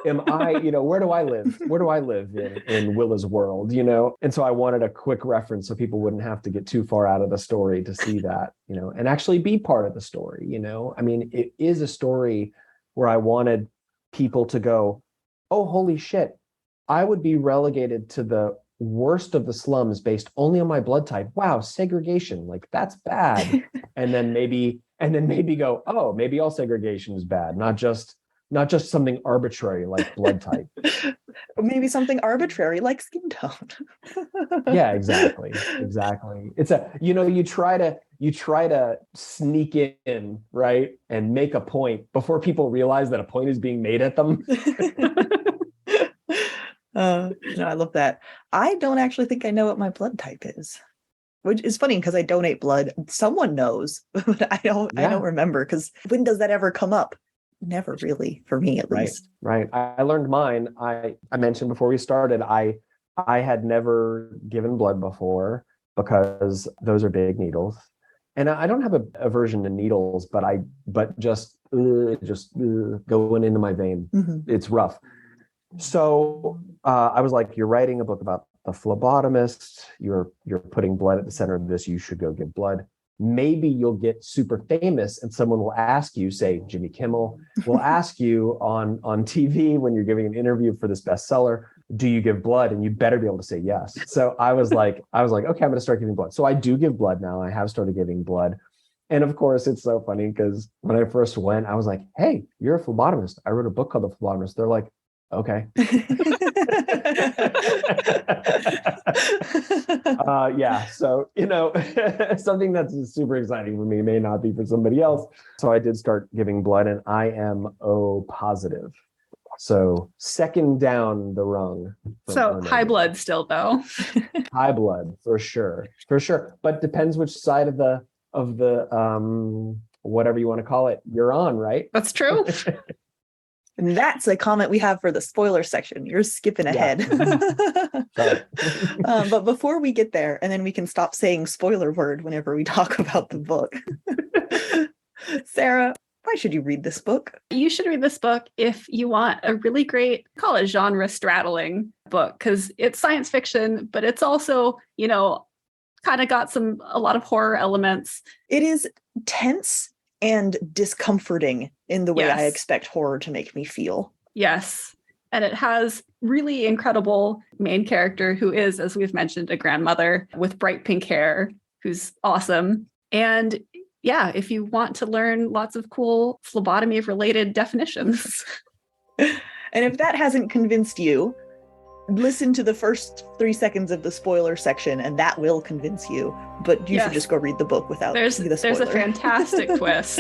Speaker 3: Am I, where do I live? Where do I live in Willa's world, And so I wanted a quick reference so people wouldn't have to get too far out of the story to see that, and actually be part of the story, I mean, it is a story where I wanted people to go, oh, holy shit, I would be relegated to the worst of the slums based only on my blood type. Wow, segregation, like that's bad. and then maybe go, oh, maybe all segregation is bad, not just something arbitrary like blood type.
Speaker 1: Maybe something arbitrary like skin tone.
Speaker 3: Yeah, exactly. It's you try to sneak in, right, and make a point before people realize that a point is being made at them.
Speaker 1: I love that. I don't actually think I know what my blood type is, which is funny because I donate blood. Someone knows, but I don't remember, because when does that ever come up? Never really, for me at least.
Speaker 3: Right. I learned mine. I mentioned before we started, I had never given blood before because those are big needles. And I don't have a aversion to needles, but just going into my vein.
Speaker 1: Mm-hmm.
Speaker 3: It's rough. So I was like, you're writing a book about the phlebotomist. You're putting blood at the center of this. You should go give blood. Maybe you'll get super famous and someone will ask you, say Jimmy Kimmel will ask you on TV when you're giving an interview for this bestseller, do you give blood? And you better be able to say yes. So I was like, okay, I'm going to start giving blood. So I do give blood now. I have started giving blood. And of course, it's so funny because when I first went, I was like, hey, you're a phlebotomist. I wrote a book called The Phlebotomist. They're like, okay. Yeah. So, something that's super exciting for me may not be for somebody else. So I did start giving blood and I am O positive. So second down the rung.
Speaker 2: So high blood still though.
Speaker 3: High blood for sure. But depends which side of the whatever you want to call it, you're on, right?
Speaker 2: That's true.
Speaker 1: And that's a comment we have for the spoiler section. You're skipping ahead. But before we get there, and then we can stop saying spoiler word whenever we talk about the book. Sarah, why should you read this book?
Speaker 2: You should read this book if you want a really great, call it genre straddling book, because it's science fiction, but it's also, kind of got a lot of horror elements.
Speaker 1: It is tense and discomforting in the way I expect horror to make me feel.
Speaker 2: Yes. And it has really incredible main character who is, as we've mentioned, a grandmother with bright pink hair, who's awesome. And yeah, if you want to learn lots of cool phlebotomy-related definitions.
Speaker 1: And if that hasn't convinced you, listen to the first 3 seconds of the spoiler section, and that will convince you. But you should just go read the book without the spoiler.
Speaker 2: There's a fantastic twist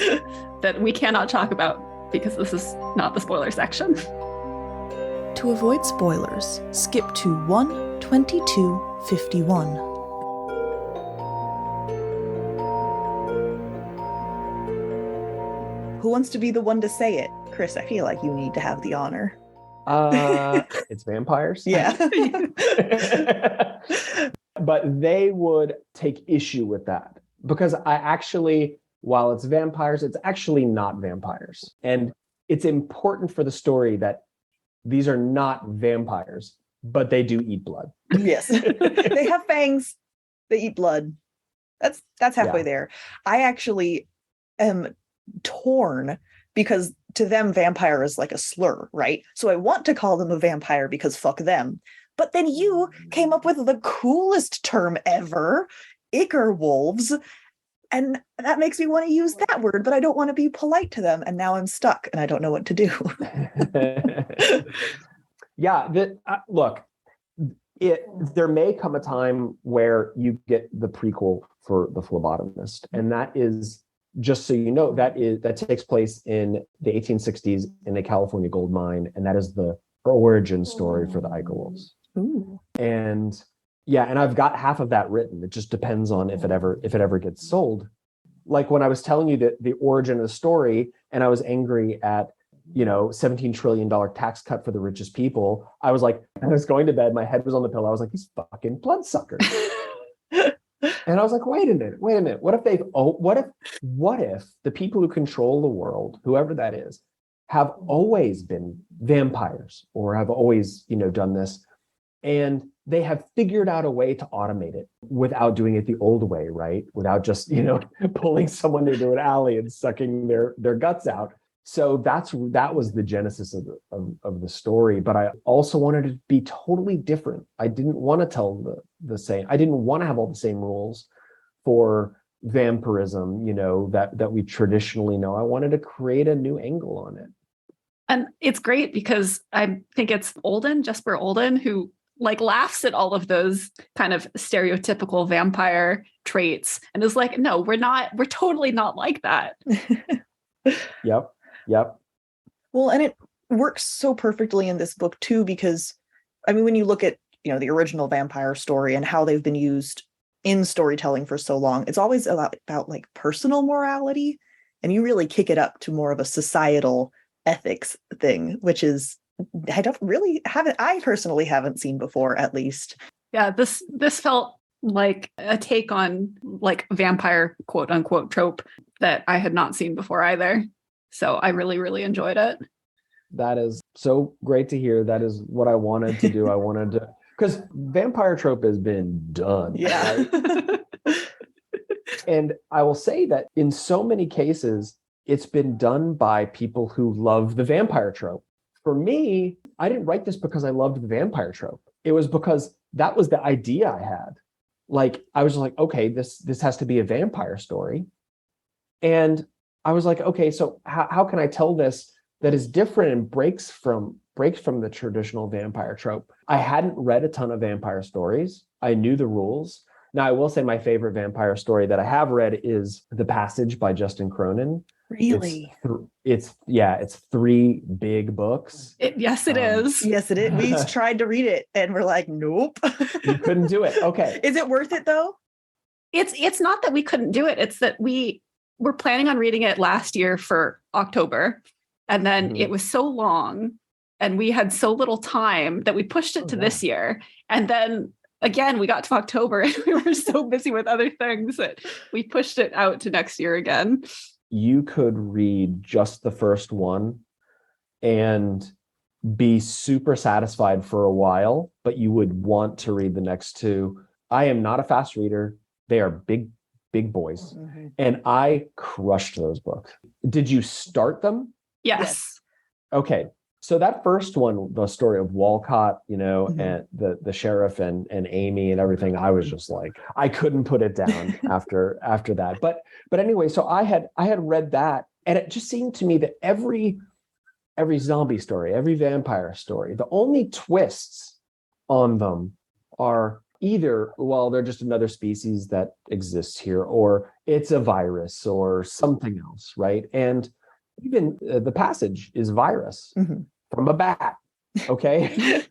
Speaker 2: that we cannot talk about because this is not the spoiler section.
Speaker 4: To avoid spoilers, skip to 1:22:51.
Speaker 1: Who wants to be the one to say it? Chris, I feel like you need to have the honor.
Speaker 3: It's vampires.
Speaker 1: Yeah.
Speaker 3: But they would take issue with that because while it's vampires, it's actually not vampires. And it's important for the story that these are not vampires, but they do eat blood.
Speaker 1: Yes. They have fangs. They eat blood. That's halfway there. I actually am torn because to them vampire is like a slur, right? So I want to call them a vampire because fuck them. But then you came up with the coolest term ever, Ichor wolves. And that makes me want to use that word, but I don't want to be polite to them. And now I'm stuck and I don't know what to do.
Speaker 3: Look, there may come a time where you get the prequel for The Phlebotomist. And that is, just so you know, that takes place in the 1860s in a California gold mine. And that is the origin story for the Ichor wolves.
Speaker 1: Ooh.
Speaker 3: And I've got half of that written. It just depends on if it ever gets sold. Like when I was telling you that the origin of the story, and I was angry at, $17 trillion tax cut for the richest people. I was like, I was going to bed, my head was on the pillow. I was like, these fucking bloodsuckers. And I was like, wait a minute. What if the people who control the world, whoever that is, have always been vampires or have always, done this, and they have figured out a way to automate it without doing it the old way, right? Without just, pulling someone into an alley and sucking their guts out. So that was the genesis of the story. But I also wanted it to be totally different. I didn't want to tell the same. I didn't want to have all the same rules for vampirism, that we traditionally know. I wanted to create a new angle on it.
Speaker 2: And it's great because I think it's Jesper Olden, who laughs at all of those kind of stereotypical vampire traits and is like, no, we're totally not like that.
Speaker 3: Yep.
Speaker 1: Well, and it works so perfectly in this book too, because when you look at, the original vampire story and how they've been used in storytelling for so long, it's always about personal morality, and you really kick it up to more of a societal ethics thing, which is, I personally haven't seen before, at least.
Speaker 2: Yeah, this felt like a take on vampire quote unquote trope that I had not seen before either. So I really, really enjoyed it.
Speaker 3: That is so great to hear. That is what I wanted to do. Because vampire trope has been done.
Speaker 1: Yeah.
Speaker 3: Right? And I will say that in so many cases, it's been done by people who love the vampire trope. For me, I didn't write this because I loved the vampire trope. It was because that was the idea I had. I was just like, okay, this has to be a vampire story. And I was like, okay, so how can I tell this that is different and breaks from the traditional vampire trope? I hadn't read a ton of vampire stories. I knew the rules. Now, I will say my favorite vampire story that I have read is The Passage by Justin Cronin.
Speaker 1: Really?
Speaker 3: It's 3 big books.
Speaker 2: Yes, it is.
Speaker 1: Yes, it is. We tried to read it and we're like, nope.
Speaker 3: You couldn't do it. Okay.
Speaker 1: Is it worth it though?
Speaker 2: It's not that we couldn't do it. It's that we were planning on reading it last year for October. And then it was so long and we had so little time that we pushed it to this year. And then again, we got to October and we were so busy with other things that we pushed it out to next year again.
Speaker 3: You could read just the first one and be super satisfied for a while, but you would want to read the next two. I am not a fast reader. They are big boys. Mm-hmm. And I crushed those books. Did you start them?
Speaker 2: Yes.
Speaker 3: Okay. So that first one, the story of Walcott,
Speaker 1: Mm-hmm.
Speaker 3: and the sheriff and Amy and everything, I was just like, I couldn't put it down after that. But anyway, so I had read that, and it just seemed to me that every zombie story, every vampire story, the only twists on them are either, well, they're just another species that exists here, or it's a virus or something else, right? And even the passage is virus from a bat, okay?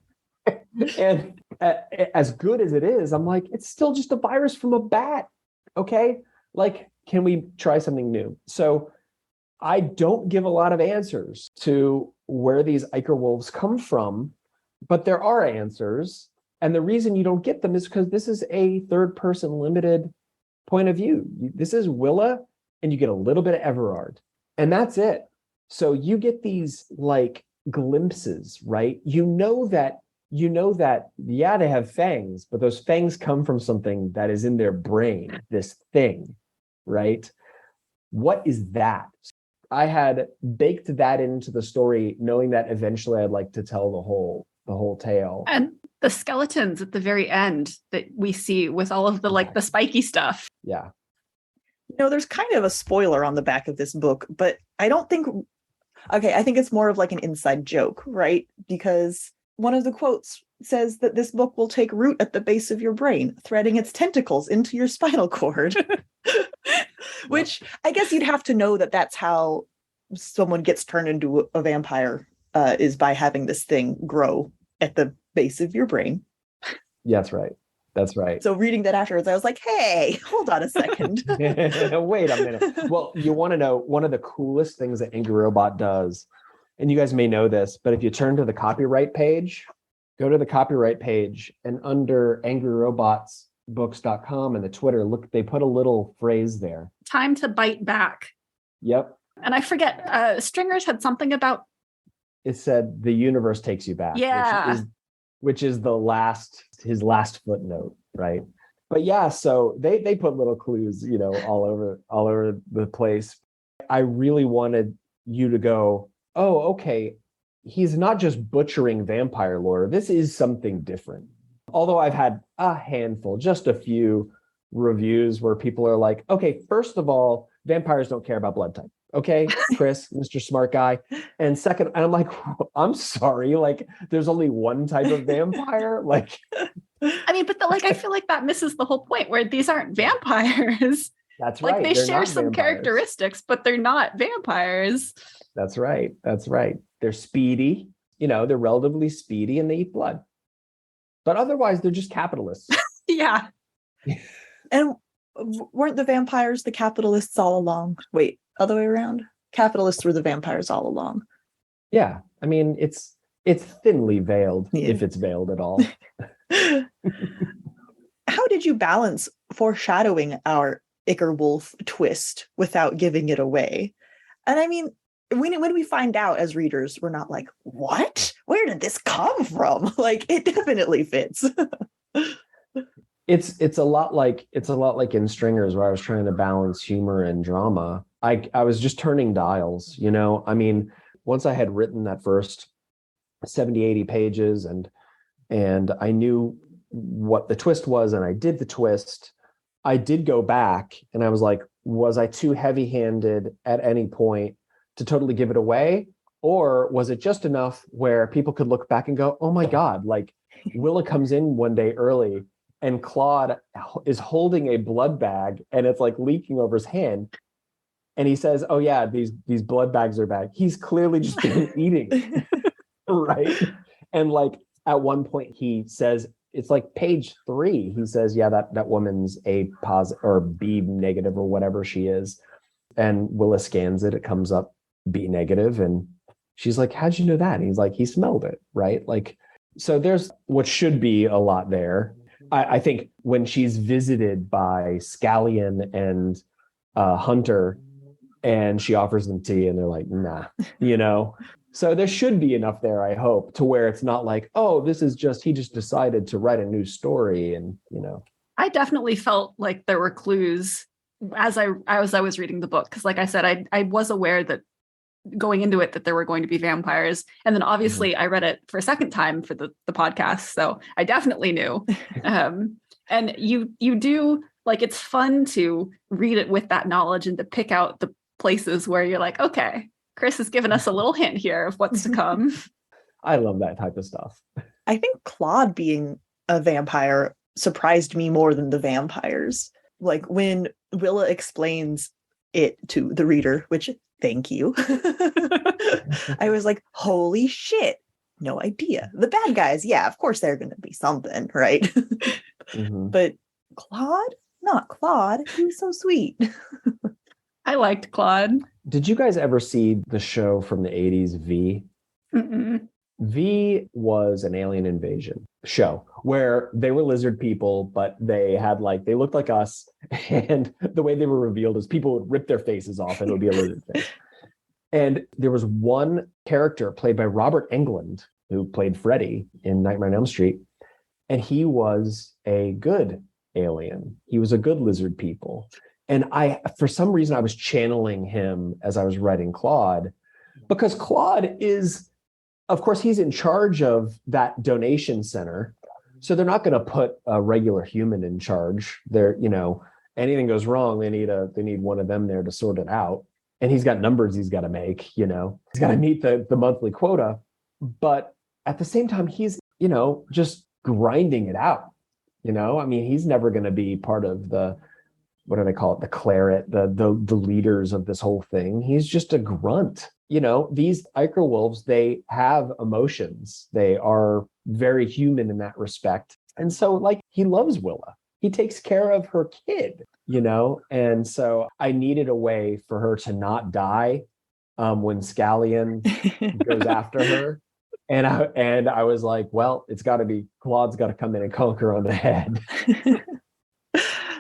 Speaker 3: And as good as it is, I'm like, it's still just a virus from a bat, okay? Like, can we try something new? So I don't give a lot of answers to where these Ichor wolves come from, but there are answers. And the reason you don't get them is because this is a third-person limited point of view. This is Willa, and you get a little bit of Everard, and that's it. So you get these like glimpses, right? You know that, yeah, they have fangs, but those fangs come from something that is in their brain, this thing, right? What is that? I had baked that into the story, knowing that eventually I'd like to tell the whole tale.
Speaker 2: And the skeletons at the very end that we see with all of the like the spiky stuff.
Speaker 3: Yeah.
Speaker 1: There's kind of a spoiler on the back of this book, but I think it's more of like an inside joke, right? Because one of the quotes says that this book will take root at the base of your brain, threading its tentacles into your spinal cord. Which I guess you'd have to know that that's how someone gets turned into a vampire, is by having this thing grow at the base of your brain.
Speaker 3: Yeah, that's right.
Speaker 1: So reading that afterwards, I was like, hey, hold on a second.
Speaker 3: Wait a minute. Well, you want to know one of the coolest things that Angry Robot does, and you guys may know this, but if you turn to the copyright page, go to the copyright page, and under angryrobotsbooks.com and the Twitter, look, they put a little phrase there.
Speaker 2: Time to bite back.
Speaker 3: Yep.
Speaker 2: And I forget, Stringers had something about.
Speaker 3: It said the universe takes you back.
Speaker 2: Yeah.
Speaker 3: Which is his last footnote, right? But yeah, so they put little clues, all over the place. I really wanted you to go, oh, okay, he's not just butchering vampire lore. This is something different. Although I've had a handful, just a few reviews where people are like, okay, first of all, vampires don't care about blood type. Okay, Chris, Mr. Smart Guy. And second, and I'm like, I'm sorry, like there's only one type of vampire. Like,
Speaker 2: I mean, but I feel like that misses the whole point where these aren't vampires.
Speaker 3: That's right.
Speaker 2: Like they share some characteristics, but they're not vampires.
Speaker 3: That's right. They're speedy, they're relatively speedy and they eat blood. But otherwise, they're just capitalists.
Speaker 2: Yeah.
Speaker 1: And weren't the vampires the capitalists all along? Wait, other way around? Capitalists were the vampires all along.
Speaker 3: Yeah. I mean, it's thinly veiled, if it's veiled at all.
Speaker 1: How did you balance foreshadowing our Ichor wolf twist without giving it away? And I mean, when we find out as readers, we're not like, what? Where did this come from? Like, it definitely fits.
Speaker 3: It's a lot like in Stringers, where I was trying to balance humor and drama. I was just turning dials, I mean, once I had written that first 70, 80 pages and I knew what the twist was and I did the twist, I did go back and I was like, was I too heavy-handed at any point to totally give it away? Or was it just enough where people could look back and go, oh my God, like Willa comes in one day early and Claude is holding a blood bag and it's like leaking over his hand. And he says, oh yeah, these blood bags are bad. He's clearly just been eating, right? And like at one point he says, it's like page 3. He says, yeah, that woman's A positive or B negative or whatever she is. And Willa scans it. It comes up B negative. And she's like, how'd you know that? And he's like, he smelled it, right? Like, so there's what should be a lot there. I think when she's visited by Scallion and Hunter, and she offers them tea, and they're like, nah, you know? So there should be enough there, I hope, to where it's not like, oh, this is just, he just decided to write a new story. And, you know.
Speaker 2: I definitely felt like there were clues as I was reading the book. Because like I said, I was aware that going into it that there were going to be vampires. And then obviously I read it for a second time for the podcast. So I definitely knew. And you do, like, it's fun to read it with that knowledge and to pick out the places where you're like, okay, Chris has given us a little hint here of what's to come.
Speaker 3: I love that type of stuff.
Speaker 1: I think Claude being a vampire surprised me more than the vampires. Like when Willa explains it to the reader, which thank you. I was like, holy shit, no idea. The bad guys, yeah, of course they're going to be something, right? But Claude, not Claude, he was so sweet.
Speaker 2: I liked Claude.
Speaker 3: Did you guys ever see the show from the 80s, V?
Speaker 2: Mm-mm.
Speaker 3: V was an alien invasion show where they were lizard people, but they had like, they looked like us. And the way they were revealed is people would rip their faces off and it would be a lizard face. And there was one character played by Robert Englund, who played Freddy in Nightmare on Elm Street. And he was a good alien. He was a good lizard people. And for some reason, I was channeling him as I was writing Claude, because Claude is, of course, he's in charge of that donation center. So they're not going to put a regular human in charge. They're, you know, anything goes wrong, they need one of them there to sort it out. And he's got numbers he's got to make, you know, he's got to meet the monthly quota. But at the same time, he's, you know, just grinding it out. You know, I mean, he's never going to be part of the, what do they call it? The claret, the leaders of this whole thing. He's just a grunt. You know, these Ichor wolves, they have emotions. They are very human in that respect. And so, like, he loves Willa. He takes care of her kid, you know? And so I needed a way for her to not die when Scallion goes after her. And I was like, well, it's got to be, Claude's got to come in and conquer on the head.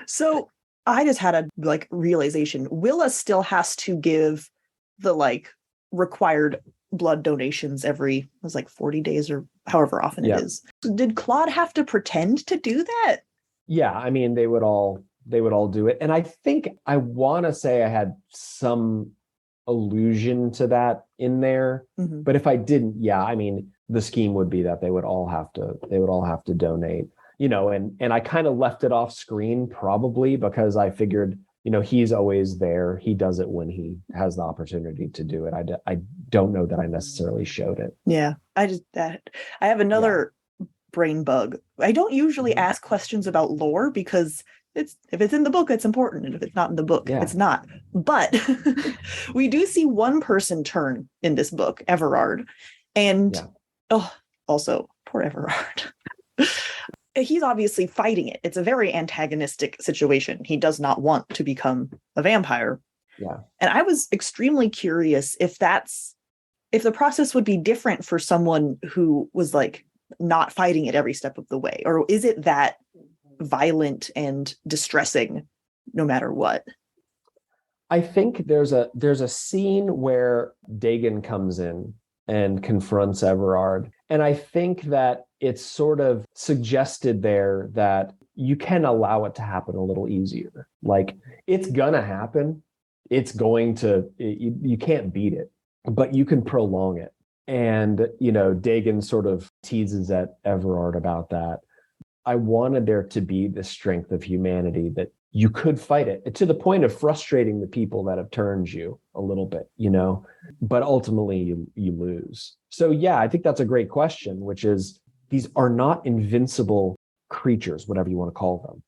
Speaker 1: So I just had a like realization. Willa still has to give the like required blood donations every, it was like 40 days or however often it is. Did Claude have to pretend to do that?
Speaker 3: Yeah, I mean, they would all do it. And I think, I want to say I had some allusion to that in there. But if I didn't, yeah, I mean, the scheme would be that they would all have to donate, you know, and I kind of left it off screen probably because I figured, you know, he's always there. He does it when he has the opportunity to do it. I don't know that I necessarily showed it.
Speaker 1: Yeah, I have another brain bug. I don't usually ask questions about lore because if it's in the book, it's important. And if it's not in the book, it's not. But we do see one person turn in this book, Everard. And also poor Everard. He's obviously fighting it. It's a very antagonistic situation. He does not want to become a vampire.
Speaker 3: Yeah. And
Speaker 1: I was extremely curious if the process would be different for someone who was like not fighting it every step of the way, or is it that violent and distressing no matter what?
Speaker 3: I think there's a scene where Dagon comes in and confronts Everard. And I think that it's sort of suggested there that you can allow it to happen a little easier. Like, it's gonna happen. It's going to, you can't beat it, but you can prolong it. And, you know, Dagon sort of teases at Everard about that. I wanted there to be the strength of humanity that you could fight it to the point of frustrating the people that have turned you a little bit, you know, but ultimately you lose. So yeah, I think that's a great question, which is, these are not invincible creatures, whatever you want to call them.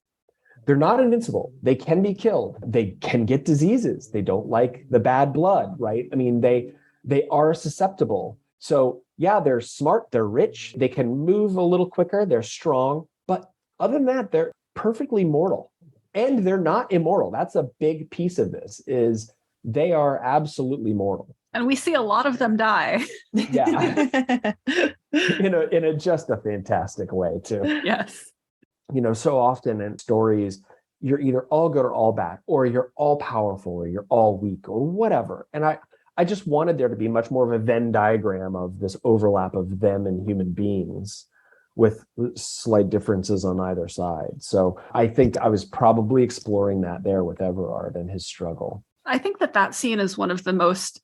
Speaker 3: They're not invincible. They can be killed. They can get diseases. They don't like the bad blood, right? I mean, they are susceptible. So yeah, they're smart, they're rich, they can move a little quicker, they're strong, but other than that, they're perfectly mortal. And they're not immortal. That's a big piece of this, is they are absolutely mortal.
Speaker 2: And we see a lot of them die.
Speaker 3: Yeah. in a just a fantastic way too.
Speaker 2: Yes.
Speaker 3: So often in stories, you're either all good or all bad, or you're all powerful or you're all weak or whatever. And I just wanted there to be much more of a Venn diagram of this overlap of them and human beings with slight differences on either side. So I think I was probably exploring that there with Everard and his struggle.
Speaker 2: I think that scene is one of the most,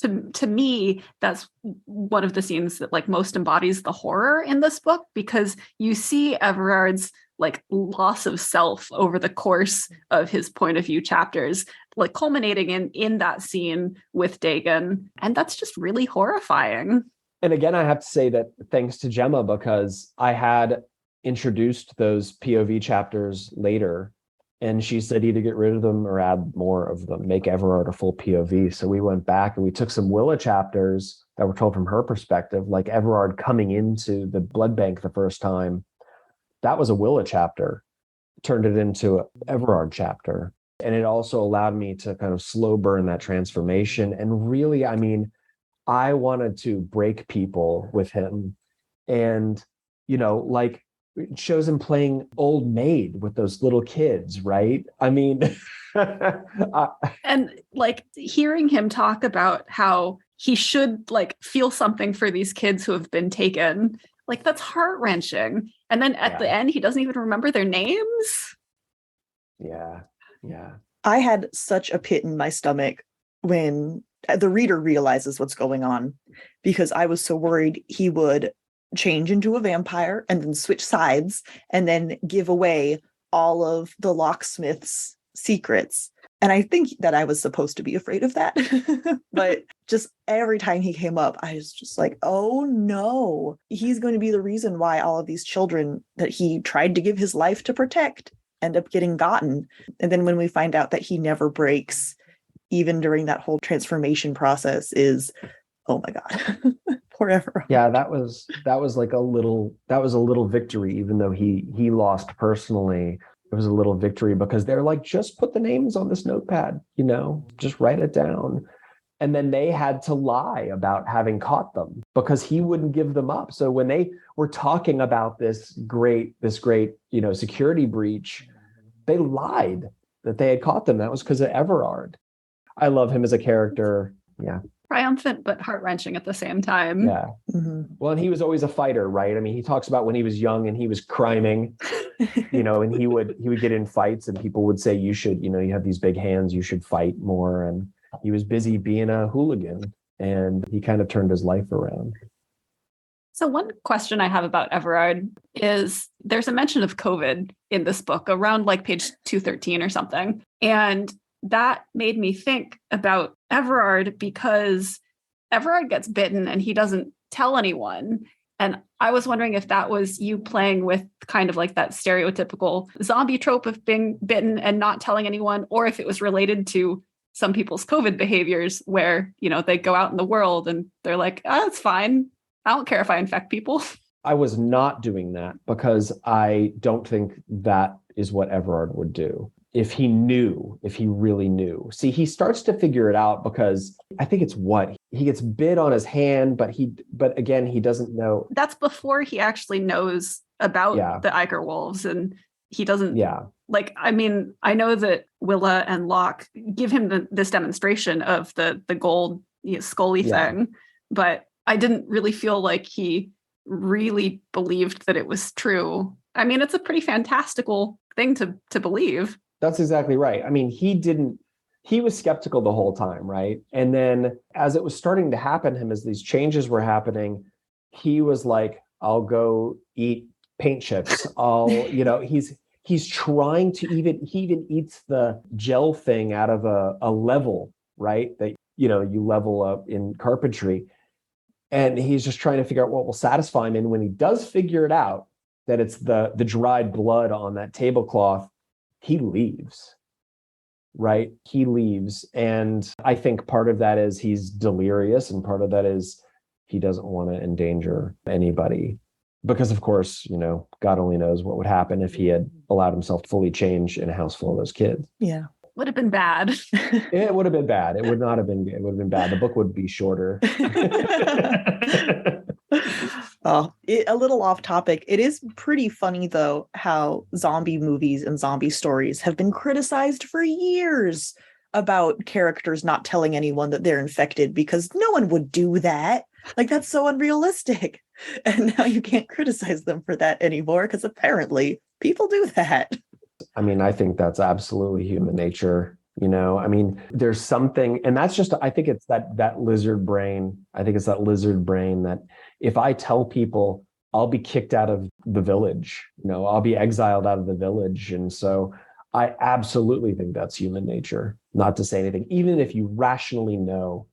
Speaker 2: to me, that's one of the scenes that like most embodies the horror in this book, because you see Everard's like loss of self over the course of his point of view chapters, like culminating in that scene with Dagon. And that's just really horrifying.
Speaker 3: And again, I have to say that thanks to Gemma, because I had introduced those POV chapters later, and she said either get rid of them or add more of them, make Everard a full POV. So we went back and we took some Willa chapters that were told from her perspective, like Everard coming into the blood bank the first time. That was a Willa chapter, turned it into an Everard chapter. And it also allowed me to kind of slow burn that transformation. And really, I mean, I wanted to break people with him. And, like it shows him playing old maid with those little kids, right? I mean,
Speaker 2: and like hearing him talk about how he should like feel something for these kids who have been taken, like that's heart-wrenching. And then at the end, he doesn't even remember their names.
Speaker 3: Yeah.
Speaker 1: I had such a pit in my stomach when the reader realizes what's going on, because I was so worried he would change into a vampire and then switch sides and then give away all of the locksmith's secrets. And I think that I was supposed to be afraid of that. But just every time he came up, I was just like, oh no, he's going to be the reason why all of these children that he tried to give his life to protect end up getting gotten. And then when we find out that he never breaks, even during that whole transformation process, is, oh my God, poor Everard.
Speaker 3: Yeah, that was like a little victory, even though he lost personally. It was a little victory because they're like, just put the names on this notepad, just write it down. And then they had to lie about having caught them because he wouldn't give them up. So when they were talking about this great, security breach, they lied that they had caught them. That was because of Everard. I love him as a character. Yeah.
Speaker 2: Triumphant, but heart-wrenching at the same time.
Speaker 3: Yeah. Mm-hmm. Well, and he was always a fighter, right? I mean, he talks about when he was young and he was criming, and he would get in fights and people would say, you should, you have these big hands, you should fight more. And he was busy being a hooligan, and he kind of turned his life around.
Speaker 2: So one question I have about Everard is there's a mention of COVID in this book around like page 213 or something. And that made me think about Everard, because Everard gets bitten and he doesn't tell anyone. And I was wondering if that was you playing with kind of like that stereotypical zombie trope of being bitten and not telling anyone, or if it was related to some people's COVID behaviors where, they go out in the world and they're like, it's fine. I don't care if I infect people.
Speaker 3: I was not doing that because I don't think that is what Everard would do. If he really knew. See, he starts to figure it out because I think it's he gets bit on his hand, but again, he doesn't know.
Speaker 2: That's before he actually knows about the Iker wolves, and he doesn't.
Speaker 3: Yeah.
Speaker 2: Like, I mean, I know that Willa and Locke give him this demonstration of the gold Scully thing, but I didn't really feel like he really believed that it was true. I mean, it's a pretty fantastical thing to believe.
Speaker 3: That's exactly right. I mean, he was skeptical the whole time, right? And then as it was starting to happen to him, as these changes were happening, he was like, I'll go eat paint chips. He's trying to he even eats the gel thing out of a level, right? That, you level up in carpentry. And he's just trying to figure out what will satisfy him. And when he does figure it out, that it's the dried blood on that tablecloth, he leaves, right? He leaves. And I think part of that is he's delirious. And part of that is he doesn't want to endanger anybody. Because, of course, God only knows what would happen if he had allowed himself to fully change in a house full of those kids.
Speaker 1: Yeah.
Speaker 2: Would have been bad.
Speaker 3: It would have been bad. It would not have been. It would have been bad. The book would be shorter.
Speaker 1: A little off topic. It is pretty funny, though, how zombie movies and zombie stories have been criticized for years about characters not telling anyone that they're infected because no one would do that. Like, that's so unrealistic. And now you can't criticize them for that anymore because apparently people do that.
Speaker 3: I mean, I think that's absolutely human nature. I mean, there's something, and that's just, I think it's that lizard brain. I think it's that lizard brain that if I tell people I'll be kicked out of the village, I'll be exiled out of the village. And so I absolutely think that's human nature, not to say anything, even if you rationally know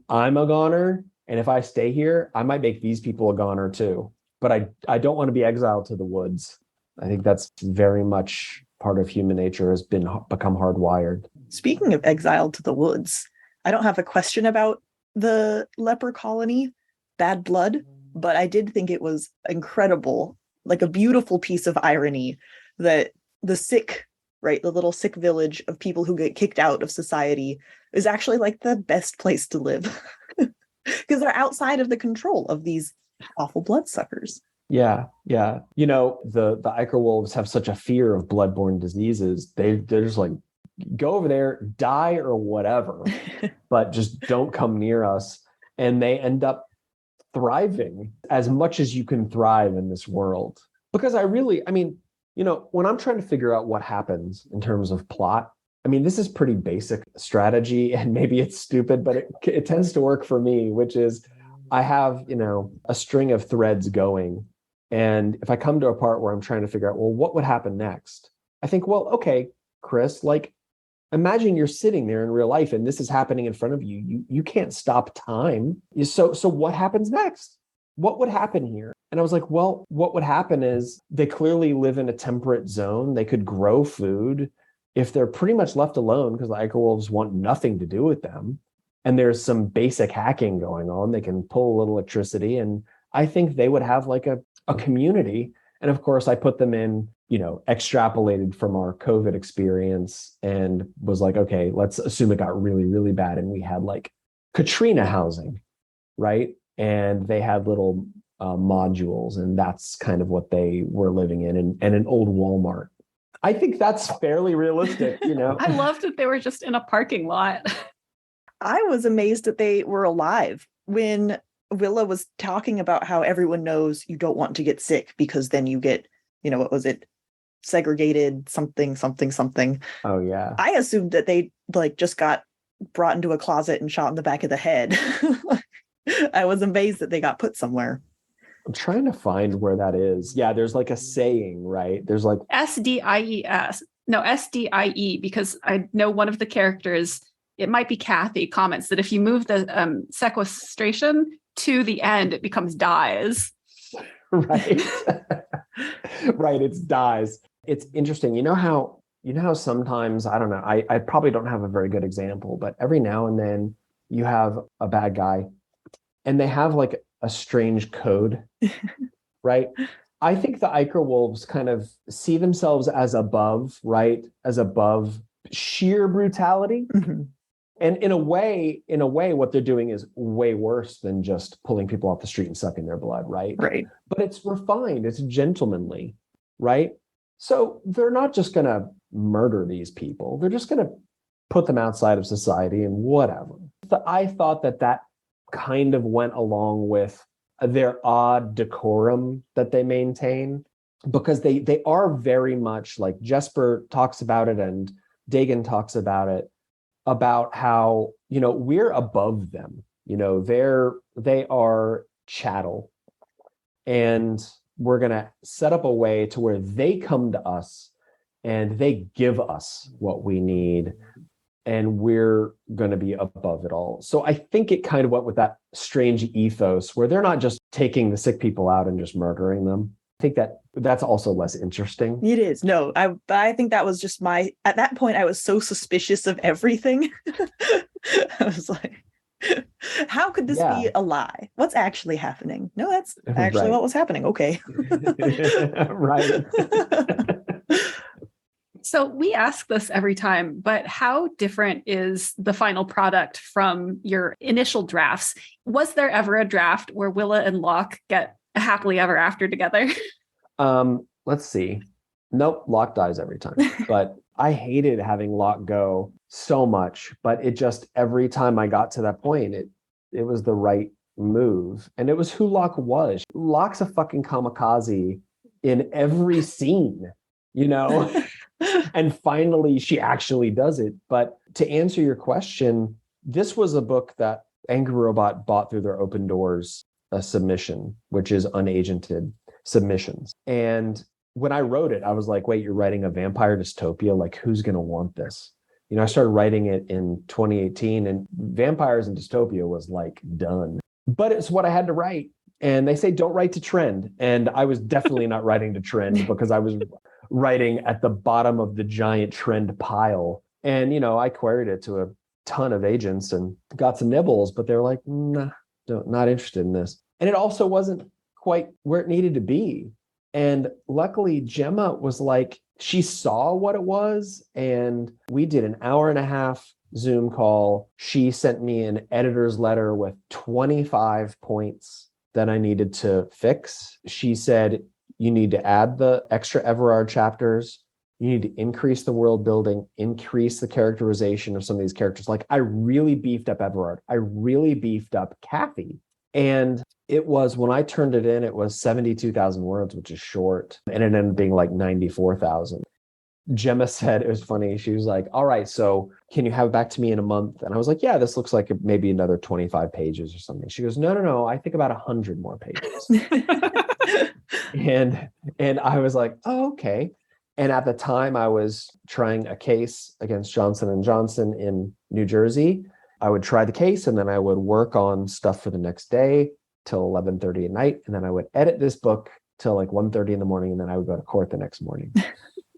Speaker 3: I'm a goner. And if I stay here, I might make these people a goner too. But I don't want to be exiled to the woods. I think that's very much part of human nature, has become hardwired.
Speaker 1: Speaking of exiled to the woods, I don't have a question about the leper colony, Bad Blood, but I did think it was incredible, like a beautiful piece of irony that the sick, right, the little sick village of people who get kicked out of society is actually like the best place to live because they're outside of the control of these awful bloodsuckers.
Speaker 3: Yeah. The Ichor wolves have such a fear of bloodborne diseases. They're just like, go over there, die or whatever, but just don't come near us. And they end up thriving as much as you can thrive in this world. Because when I'm trying to figure out what happens in terms of plot, I mean, this is pretty basic strategy, and maybe it's stupid, but it tends to work for me, which is I have, a string of threads going. And if I come to a part where I'm trying to figure out, well, what would happen next? I think, well, okay, Chris, like, imagine you're sitting there in real life and this is happening in front of you. You can't stop time. So what happens next? What would happen here? And I was like, well, what would happen is they clearly live in a temperate zone. They could grow food. If they're pretty much left alone, because the Ichor wolves want nothing to do with them, and there's some basic hacking going on, they can pull a little electricity. And I think they would have like a community. And of course, I put them in, extrapolated from our COVID experience and was like, okay, let's assume it got really, really bad. And we had like Katrina housing, right? And they had little modules, and that's kind of what they were living in, and an old Walmart. I think that's fairly realistic,
Speaker 2: I loved that they were just in a parking lot.
Speaker 1: I was amazed that they were alive when Willa was talking about how everyone knows you don't want to get sick because then you get, what was it? Segregated something.
Speaker 3: Oh, yeah.
Speaker 1: I assumed that they just got brought into a closet and shot in the back of the head. I was amazed that they got put somewhere.
Speaker 3: I'm trying to find where that is. Yeah, there's like a saying, right? There's like
Speaker 2: SDIES. No, SDIE, because I know one of the characters, it might be Kathy, comments that if you move the sequestration to the end, it becomes dies.
Speaker 3: Right. Right, it's dies. It's interesting. You know how sometimes, I don't know, I probably don't have a very good example, but every now and then you have a bad guy and they have like a strange code, right? I think the Ichor wolves kind of see themselves as above, right? As above sheer brutality. Mm-hmm. And in a way, what they're doing is way worse than just pulling people off the street and sucking their blood, right?
Speaker 1: Right.
Speaker 3: But it's refined, it's gentlemanly, right? So they're not just going to murder these people. They're just going to put them outside of society and whatever. I thought that kind of went along with their odd decorum that they maintain, because they are very much like Jesper talks about it and Dagon talks about it, about how, we're above them. They are chattel, and we're going to set up a way to where they come to us and they give us what we need, and we're going to be above it all. So I think it kind of went with that strange ethos where they're not just taking the sick people out and just murdering them. I think that's also less interesting.
Speaker 1: It is. No, I think that was just at that point, I was so suspicious of everything. I was like, how could this be a lie? What's actually happening? No, that's actually what was happening. Okay.
Speaker 3: Right.
Speaker 2: So we ask this every time, but how different is the final product from your initial drafts? Was there ever a draft where Willa and Locke get a happily ever after together?
Speaker 3: Let's see. Nope, Locke dies every time. But I hated having Locke go so much, but it just, every time I got to that point, it was the right move. And it was who Locke was. Locke's a fucking kamikaze in every scene, you know? And finally, she actually does it. But to answer your question, this was a book that Angry Robot bought through their Open Doors submission, which is unagented submissions. And when I wrote it, I was like, wait, you're writing a vampire dystopia? Like, who's going to want this? You know, I started writing it in 2018 and vampires and dystopia was like done. But it's what I had to write. And they say, don't write to trend. And I was definitely not writing to trend because I was writing at the bottom of the giant trend pile. And, you know, I queried it to a ton of agents and got some nibbles, but they're like, nah, not interested in this. And it also wasn't quite where it needed to be. And luckily, Gemma was like, she saw what it was. And we did an 1.5-hour Zoom call. She sent me an editor's letter with 25 points that I needed to fix. She said, you need to add the extra Everard chapters. You need to increase the world building, increase the characterization of some of these characters. Like, I really beefed up Everard. I really beefed up Kathy. And it was, when I turned it in, it was 72,000 words, which is short. And it ended up being like 94,000. Gemma said, it was funny. She was like, all right, so can you have it back to me in a month? And I was like, yeah, this looks like maybe another 25 pages or something. She goes, no, I think about 100 more pages. And I was like, oh, okay. And at the time I was trying a case against Johnson & Johnson in New Jersey. I would try the case and then I would work on stuff for the next day till 11:30 at night. And then I would edit this book till like 1:30 in the morning. And then I would go to court the next morning.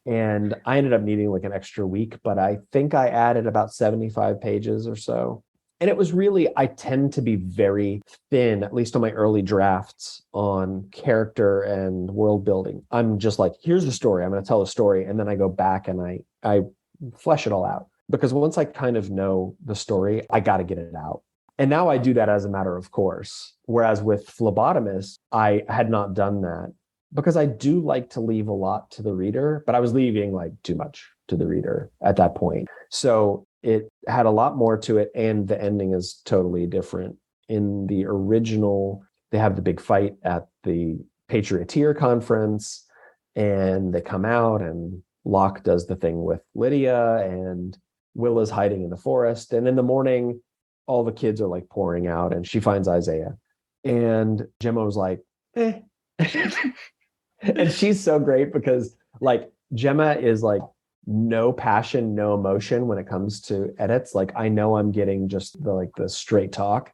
Speaker 3: And I ended up needing like an extra week, but I think I added about 75 pages or so. And it was really, I tend to be very thin, at least on my early drafts, on character and world building. I'm just like, here's the story. I'm going to tell a story. And then I go back and I flesh it all out. Because once I kind of know the story, I got to get it out. And now I do that as a matter of course. Whereas with Phlebotomist, I had not done that because I do like to leave a lot to the reader, but I was leaving like too much to the reader at that point. So it had a lot more to it. And the ending is totally different. In the original, they have the big fight at the Patrioteer conference and they come out and Locke does the thing with Lydia and Willa's hiding in the forest. And in the morning, all the kids are like pouring out and she finds Isaiah. And Gemma was like, eh. And she's so great because like Gemma is like no passion, no emotion when it comes to edits. Like I know I'm getting just the straight talk.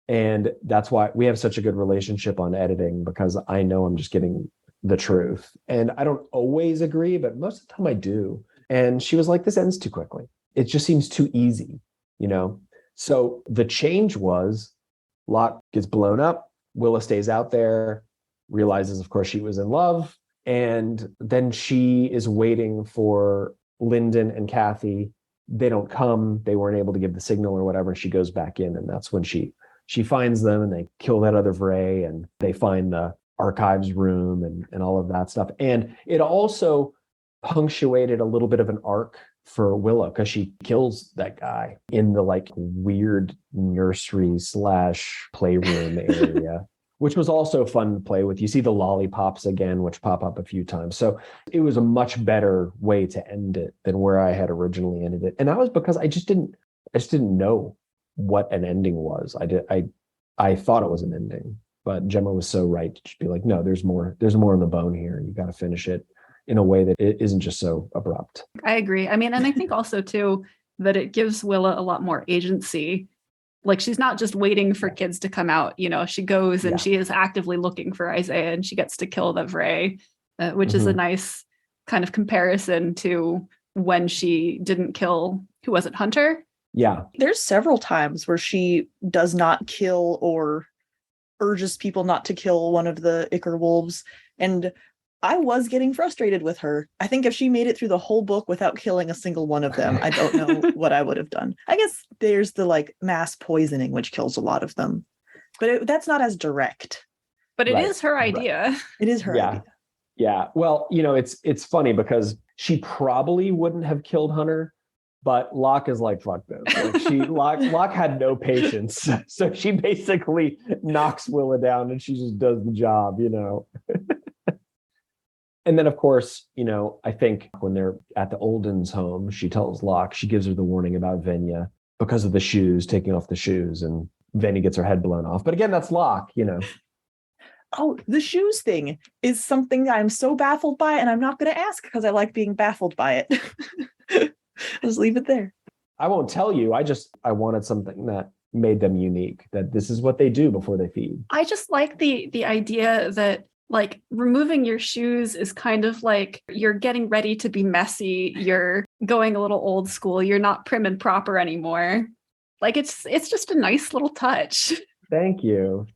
Speaker 3: And that's why we have such a good relationship on editing because I know I'm just getting the truth. And I don't always agree, but most of the time I do. And she was like, this ends too quickly. It just seems too easy, you know? So the change was Locke gets blown up. Willa stays out there, realizes, of course, she was in love. And then she is waiting for Lyndon and Kathy. They don't come. They weren't able to give the signal or whatever. She goes back in. And that's when she finds them and they kill that other Vray and they find the archives room and all of that stuff. And it also punctuated a little bit of an arc for Willa because she kills that guy in the like weird nursery / playroom area, which was also fun to play with. You see the lollipops again, which pop up a few times. So it was a much better way to end it than where I had originally ended it. And that was because I just didn't know what an ending was. I thought it was an ending, but Gemma was so right to be like, no, there's more in the bone here. You got to finish it in a way that it isn't just so abrupt.
Speaker 2: I agree. I mean, and I think also too, that it gives Willa a lot more agency. Like she's not just waiting for kids to come out, you know, she goes and she is actively looking for Isaiah and she gets to kill the Vray, which is a nice kind of comparison to when she didn't kill, who was it, Hunter?
Speaker 3: Yeah.
Speaker 1: There's several times where she does not kill or urges people not to kill one of the Ichor wolves. And I was getting frustrated with her. I think if she made it through the whole book without killing a single one of them, I don't know what I would have done. I guess there's the like mass poisoning, which kills a lot of them, but that's not as direct.
Speaker 2: But it is her idea.
Speaker 1: It is her idea.
Speaker 3: Yeah. Well, it's funny because she probably wouldn't have killed Hunter, but Locke is like, fuck this. Like Locke had no patience. So she basically knocks Willa down and she just does the job, And then, of course, I think when they're at the Olden's home, she tells Locke, she gives her the warning about Venya because of the shoes, taking off the shoes, and Venya gets her head blown off. But again, that's Locke,
Speaker 1: Oh, the shoes thing is something that I'm so baffled by, and I'm not going to ask because I like being baffled by it. Just leave it there.
Speaker 3: I won't tell you. I wanted something that made them unique, that this is what they do before they feed.
Speaker 2: I just like the idea that like removing your shoes is kind of like you're getting ready to be messy. You're going a little old school. You're not prim and proper anymore. Like it's just a nice little touch.
Speaker 3: Thank you.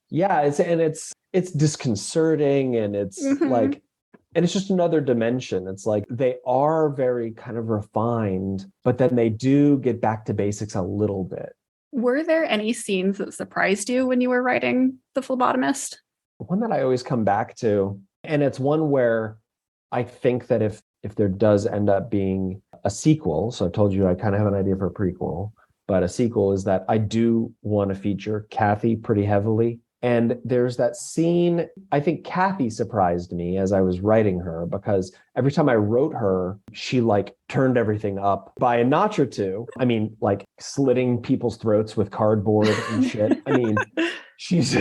Speaker 3: Yeah, it's disconcerting, and it's like, and it's just another dimension. It's like they are very kind of refined, but then they do get back to basics a little bit.
Speaker 2: Were there any scenes that surprised you when you were writing The Phlebotomist?
Speaker 3: One that I always come back to, and it's one where I think that if there does end up being a sequel, so I told you I kind of have an idea for a prequel, but a sequel is that I do want to feature Kathy pretty heavily. And there's that scene, I think Kathy surprised me as I was writing her, because every time I wrote her, she like turned everything up by a notch or two. I mean, like slitting people's throats with cardboard and shit. I mean, she's...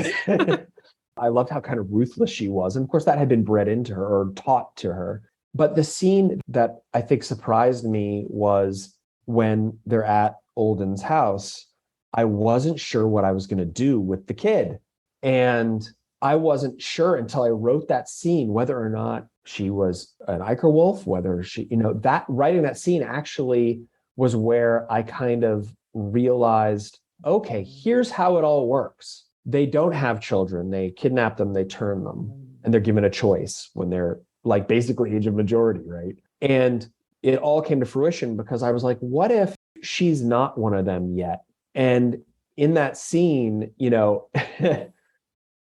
Speaker 3: I loved how kind of ruthless she was. And of course, that had been bred into her or taught to her. But the scene that I think surprised me was when they're at Olden's house. I wasn't sure what I was going to do with the kid. And I wasn't sure until I wrote that scene whether or not she was an Iker wolf, whether she, that writing that scene actually was where I kind of realized, okay, here's how it all works. They don't have children. They kidnap them, they turn them, and they're given a choice when they're like basically age of majority, right? And it all came to fruition because I was like, what if she's not one of them yet? And in that scene,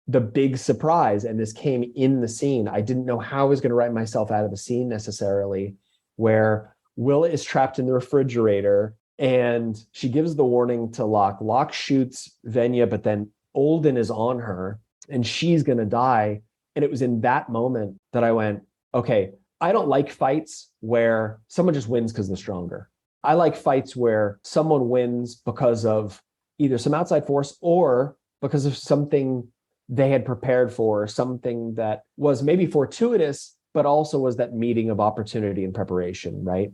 Speaker 3: the big surprise, and this came in the scene, I didn't know how I was going to write myself out of the scene necessarily, where Willa is trapped in the refrigerator and she gives the warning to Locke. Locke shoots Venya, but then Olden is on her and she's going to die. And it was in that moment that I went, okay, I don't like fights where someone just wins because they're stronger. I like fights where someone wins because of either some outside force or because of something they had prepared for, something that was maybe fortuitous, but also was that meeting of opportunity and preparation, right?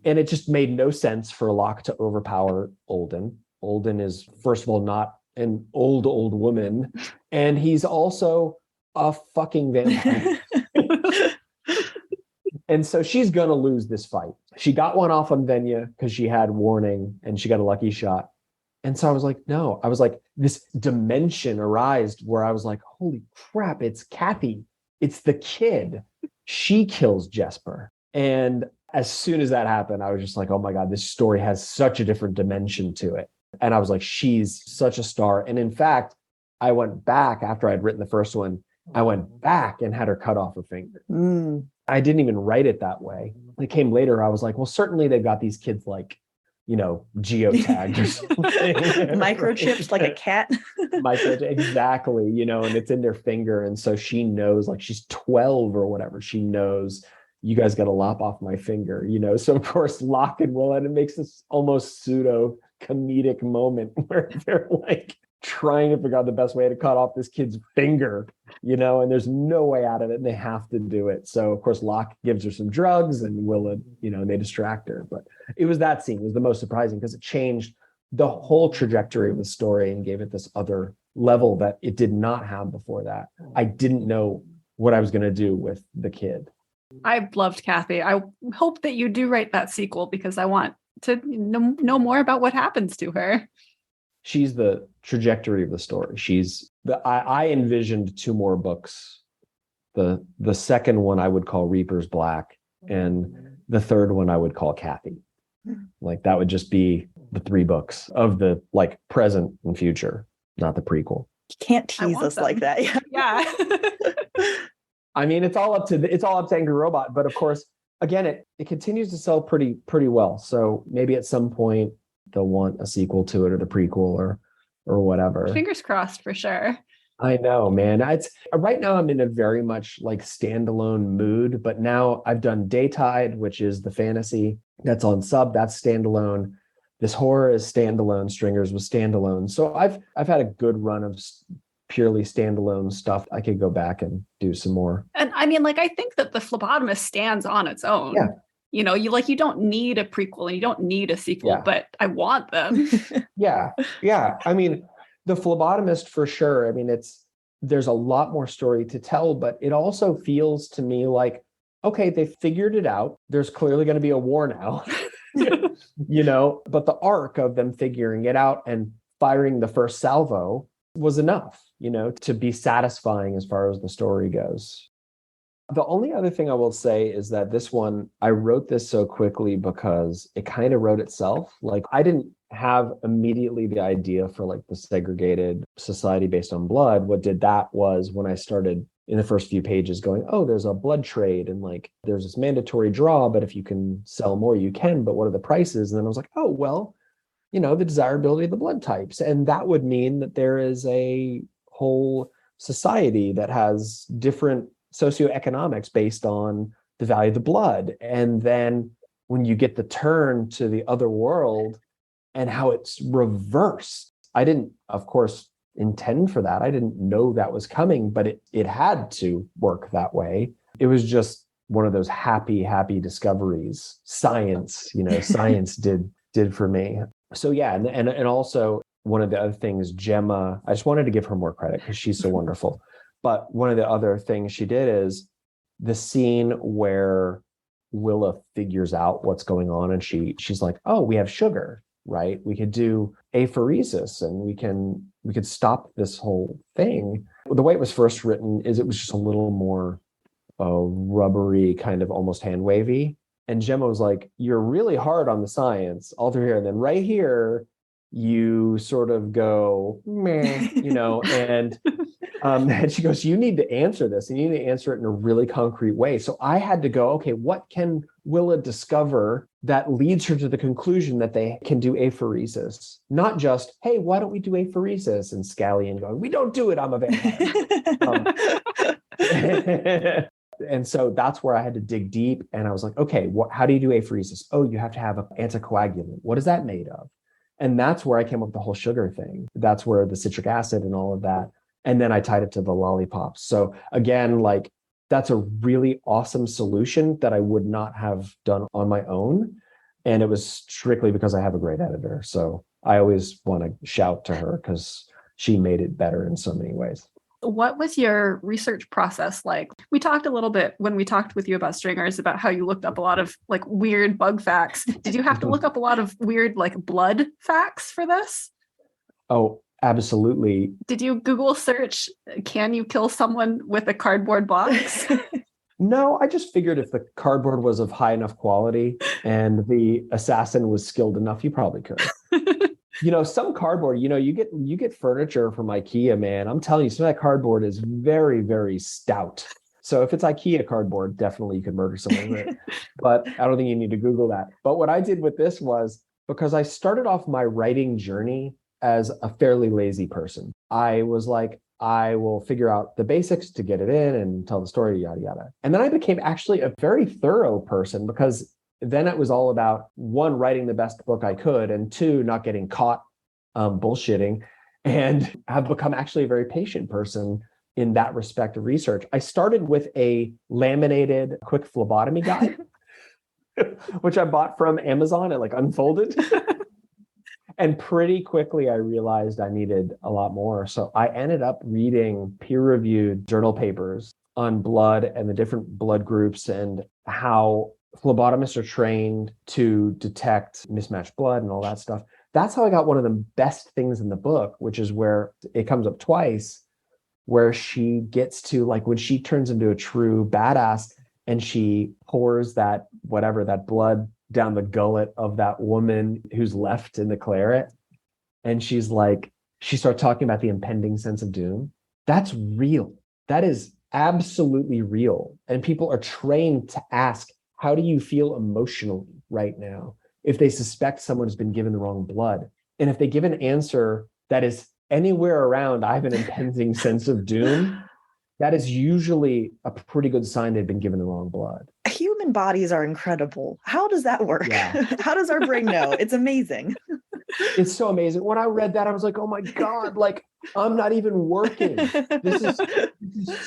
Speaker 3: And it just made no sense for Locke to overpower Olden. Olden is, first of all, not an old woman, and he's also a fucking vampire. And so she's going to lose this fight. She got one off on Venya because she had warning and she got a lucky shot. And so I was like, no, this dimension arised where I was like, holy crap, it's Kathy. It's the kid. She kills Jesper. And as soon as that happened, I was just like, oh my God, this story has such a different dimension to it. And I was like, she's such a star. And in fact, I went back after I'd written the first one. I went back and had her cut off her finger. I didn't even write it that way. It came later. I was like, well, certainly they've got these kids like, geotagged or something.
Speaker 1: Microchipped like a cat.
Speaker 3: Exactly, and it's in their finger. And so she knows, like she's 12 or whatever. She knows you guys got to lop off my finger, So of course, Locke and Willa, and it makes this almost pseudo comedic moment where they're like trying to figure out the best way to cut off this kid's finger, and there's no way out of it and they have to do it. So of course Locke gives her some drugs and Willa, and they distract her. But it was that scene was the most surprising because it changed the whole trajectory of the story and gave it this other level that it did not have before that. I didn't know what I was going to do with the kid.
Speaker 2: I loved Kathy. I hope that you do write that sequel because I want to know more about what happens to her.
Speaker 3: She's the trajectory of the story. I envisioned 2 more books The second one I would call Reaper's Black, and the third one I would call Kathy. Like that would just be the 3 books of the like present and future, not the prequel.
Speaker 1: You can't tease us like that.
Speaker 2: Yeah.
Speaker 3: I mean, it's all up to Angry Robot, but of course, again, it continues to sell pretty well. So maybe at some point they'll want a sequel to it, or the prequel, or whatever.
Speaker 2: Fingers crossed for sure.
Speaker 3: I know, man. It's right now I'm in a very much like standalone mood, but now I've done Daytide, which is the fantasy that's on sub, that's standalone. This horror is standalone. Stringers was standalone. So I've had a good run of purely standalone stuff. I could go back and do some more.
Speaker 2: And I mean, like, I think that the Phlebotomist stands on its own.
Speaker 3: Yeah.
Speaker 2: You know, you don't need a prequel and you don't need a sequel, but I want them.
Speaker 3: Yeah. I mean, the Phlebotomist for sure. I mean, there's a lot more story to tell, but it also feels to me like, okay, they figured it out. There's clearly going to be a war now, you know, but the arc of them figuring it out and firing the first salvo was enough, you know, to be satisfying as far as the story goes. The only other thing I will say is that this one, I wrote this so quickly because it kind of wrote itself. Like I didn't have immediately the idea for like the segregated society based on blood. What did that was when I started in the first few pages going, oh, there's a blood trade and like there's this mandatory draw, but if you can sell more, you can, but what are the prices? And then I was like, oh, well, you know, the desirability of the blood types. And that would mean that there is a whole society that has different socioeconomics based on the value of the blood. And then when you get the turn to the other world and how it's reversed, I didn't, of course, intend for that. I didn't know that was coming, but it had to work that way. It was just one of those happy discoveries. Science did for me. So yeah, and also one of the other things, Gemma, I just wanted to give her more credit because she's so wonderful. But one of the other things she did is the scene where Willa figures out what's going on, and she's like, oh, we have sugar, right? We could do apheresis and we could stop this whole thing. The way it was first written is it was just a little more rubbery, kind of almost hand wavy. And Gemma was like, you're really hard on the science all through here. And then right here, you sort of go, meh, you know, and she goes, you need to answer this and you need to answer it in a really concrete way. So I had to go, okay, what can Willa discover that leads her to the conclusion that they can do apheresis? Not just, hey, why don't we do apheresis? And Scallion going, we don't do it, I'm a vampire. And so that's where I had to dig deep. And I was like, okay, how do you do apheresis? Oh, you have to have an anticoagulant. What is that made of? And that's where I came up with the whole sugar thing. That's where the citric acid and all of that. And then I tied it to the lollipops. So again, like that's a really awesome solution that I would not have done on my own. And it was strictly because I have a great editor. So I always want to shout to her because she made it better in so many ways.
Speaker 2: What was your research process like? We talked a little bit when we talked with you about Stringers about how you looked up a lot of like weird bug facts. Did you have to look up a lot of weird like blood facts for this?
Speaker 3: Oh, absolutely.
Speaker 2: Did you Google search, can you kill someone with a cardboard box?
Speaker 3: No, I just figured if the cardboard was of high enough quality and the assassin was skilled enough, you probably could. You know, some cardboard, you know, you get furniture from IKEA, man. I'm telling you, some of that cardboard is very, very stout. So if it's IKEA cardboard, definitely you could murder someone with it. But I don't think you need to Google that. But what I did with this was, because I started off my writing journey as a fairly lazy person, I was like, I will figure out the basics to get it in and tell the story, yada, yada. And then I became actually a very thorough person, because then it was all about, one, writing the best book I could, and two, not getting caught bullshitting, and have become actually a very patient person in that respect of research. I started with a laminated quick phlebotomy guide, which I bought from Amazon at like Unfolded. And pretty quickly, I realized I needed a lot more. So I ended up reading peer-reviewed journal papers on blood and the different blood groups and how phlebotomists are trained to detect mismatched blood and all that stuff. That's how I got one of the best things in the book, which is where it comes up twice. where she gets to, like, when she turns into a true badass and she pours that blood down the gullet of that woman who's left in the claret. And she's like, she starts talking about the impending sense of doom. That's real. That is absolutely real. And people are trained to ask, how do you feel emotionally right now? If they suspect someone has been given the wrong blood. And if they give an answer that is anywhere around, I have an impending sense of doom, that is usually a pretty good sign they've been given the wrong blood.
Speaker 1: Human bodies are incredible. How does that work?
Speaker 3: Yeah.
Speaker 1: How does our brain know? It's amazing.
Speaker 3: It's so amazing. When I read that, I was like, oh my God, like, I'm not even working. This is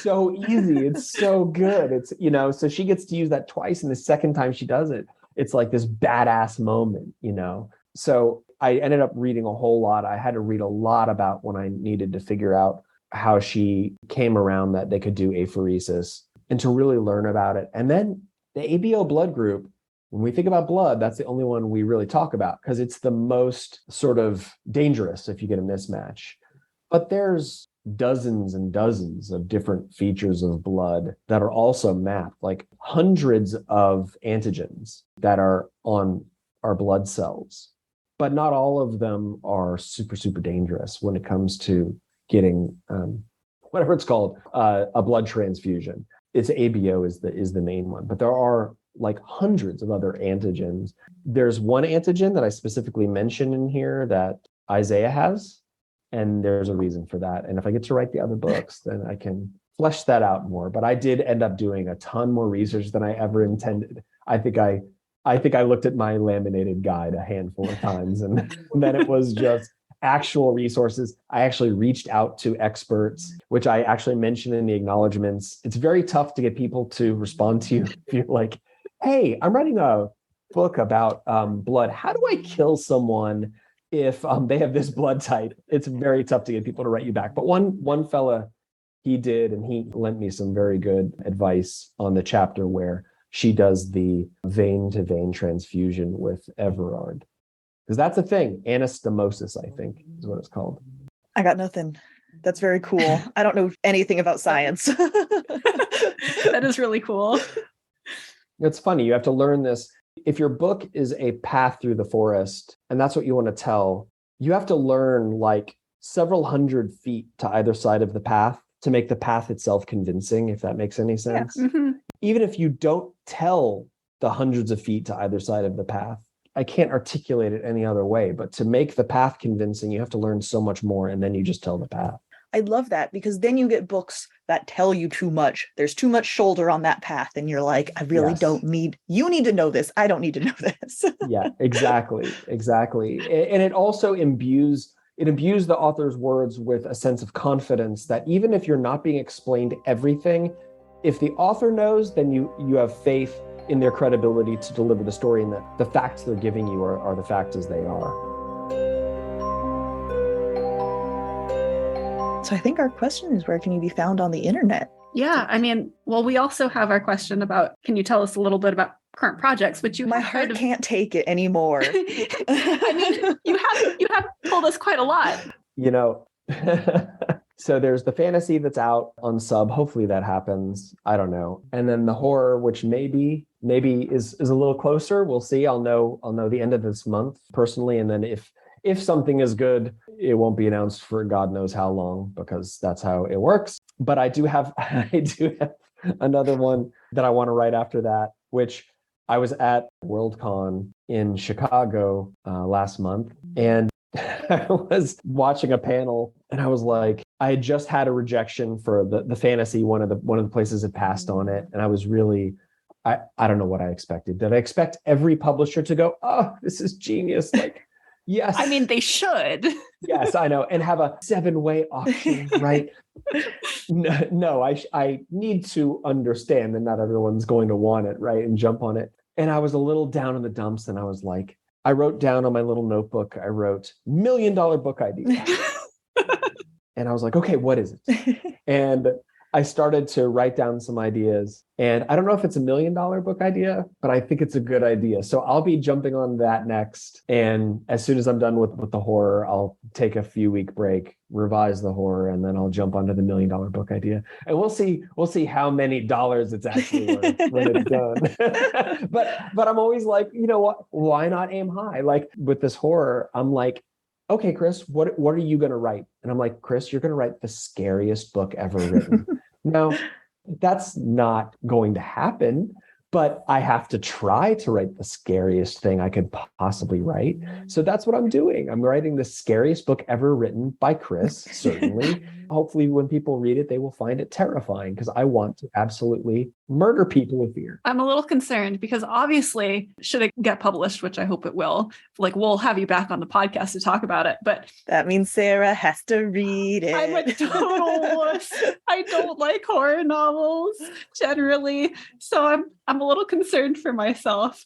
Speaker 3: so easy. It's so good. It's, you know, so she gets to use that twice. And the second time she does it, it's like this badass moment, you know? So I ended up reading a whole lot. I had to read a lot about when I needed to figure out how she came around that they could do apheresis and to really learn about it. And then the ABO blood group, when we think about blood, that's the only one we really talk about because it's the most sort of dangerous if you get a mismatch. But there's dozens and dozens of different features of blood that are also mapped, like hundreds of antigens that are on our blood cells. But not all of them are super, super dangerous when it comes to getting whatever it's called, a blood transfusion. It's ABO is the main one, but there are like hundreds of other antigens. There's one antigen that I specifically mentioned in here that Isaiah has, and there's a reason for that. And if I get to write the other books, then I can flesh that out more. But I did end up doing a ton more research than I ever intended. I think I looked at my laminated guide a handful of times, and then it was just actual resources. I actually reached out to experts, which I actually mentioned in the acknowledgements. It's very tough to get people to respond to you if you're like, hey, I'm writing a book about blood. How do I kill someone if they have this blood type? It's very tough to get people to write you back. But one fella, he did, and he lent me some very good advice on the chapter where she does the vein-to-vein transfusion with Everard. Because that's a thing. Anastomosis, I think, is what it's called.
Speaker 1: I got nothing. That's very cool. I don't know anything about science.
Speaker 2: That is really cool.
Speaker 3: It's funny. You have to learn this. If your book is a path through the forest, and that's what you want to tell, you have to learn like several hundred feet to either side of the path to make the path itself convincing, if that makes any sense.
Speaker 2: Yeah. Mm-hmm.
Speaker 3: Even if you don't tell the hundreds of feet to either side of the path, I can't articulate it any other way, but to make the path convincing, you have to learn so much more, and then you just tell the path.
Speaker 1: I love that, because then you get books that tell you too much. There's too much shoulder on that path, and you're like, I really don't need, you need to know this. I don't need to know this.
Speaker 3: Yeah, exactly. And it also imbues the author's words with a sense of confidence that even if you're not being explained everything, if the author knows, then you have faith in their credibility to deliver the story, and that the facts they're giving you are the facts as they are.
Speaker 1: So I think our question is, where can you be found on the internet?
Speaker 2: Yeah, I mean, well, we also have our question about, can you tell us a little bit about current projects, which
Speaker 1: my heart can't take it anymore.
Speaker 2: I mean, you have told us quite a lot.
Speaker 3: You know, so there's the fantasy that's out on sub. Hopefully that happens. I don't know. And then the horror, which maybe is a little closer. We'll see. I'll know the end of this month personally. And then if something is good, it won't be announced for God knows how long, because that's how it works. But I do have another one that I want to write after that, which I was at Worldcon in Chicago last month, and I was watching a panel, and I was like, I had just had a rejection for the fantasy. One of the places had passed on it, and I was really, I don't know what I expected. Did I expect every publisher to go, oh, this is genius? Like, yes.
Speaker 2: I mean, they should.
Speaker 3: Yes, I know. And have a 7-way auction, right? No, I need to understand that not everyone's going to want it, right? And jump on it. And I was a little down in the dumps, and I was like, I wrote down on my little notebook, I wrote $1 million book idea. And I was like, okay, what is it? And I started to write down some ideas, and I don't know if it's $1 million book idea, but I think it's a good idea. So I'll be jumping on that next. And as soon as I'm done with the horror, I'll take a few week break, revise the horror, and then I'll jump onto the $1 million book idea. And we'll see how many dollars it's actually worth when it's done. But I'm always like, you know what? Why not aim high? Like with this horror, I'm like, okay, Chris, what are you going to write? And I'm like, Chris, you're going to write the scariest book ever written. Now, that's not going to happen, but I have to try to write the scariest thing I could possibly write. So that's what I'm doing. I'm writing the scariest book ever written by Chris, certainly. Hopefully, when people read it, they will find it terrifying because I want to absolutely murder people with fear.
Speaker 2: I'm a little concerned because obviously, should it get published, which I hope it will, like we'll have you back on the podcast to talk about it. But
Speaker 1: that means Sarah has to read it.
Speaker 2: I'm a total wuss. I don't like horror novels generally. So I'm a little concerned for myself.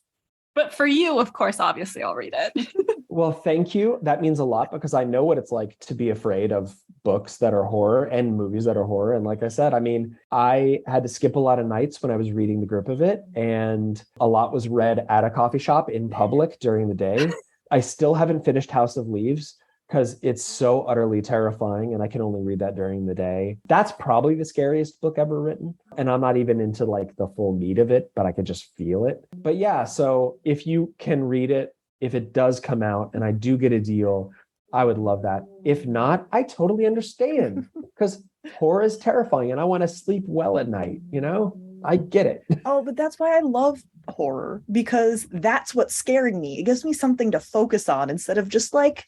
Speaker 2: But for you, of course, obviously, I'll read it.
Speaker 3: Well, thank you. That means a lot because I know what it's like to be afraid of books that are horror and movies that are horror. And like I said, I mean, I had to skip a lot of nights when I was reading the grip of it. And a lot was read at a coffee shop in public during the day. I still haven't finished House of Leaves because it's so utterly terrifying and I can only read that during the day. That's probably the scariest book ever written. And I'm not even into like the full meat of it, but I could just feel it. But yeah, so if you can read it, if it does come out and I do get a deal, I would love that. If not, I totally understand because horror is terrifying and I want to sleep well at night, you know? I get it.
Speaker 1: Oh, but that's why I love horror because that's what's scaring me. It gives me something to focus on instead of just like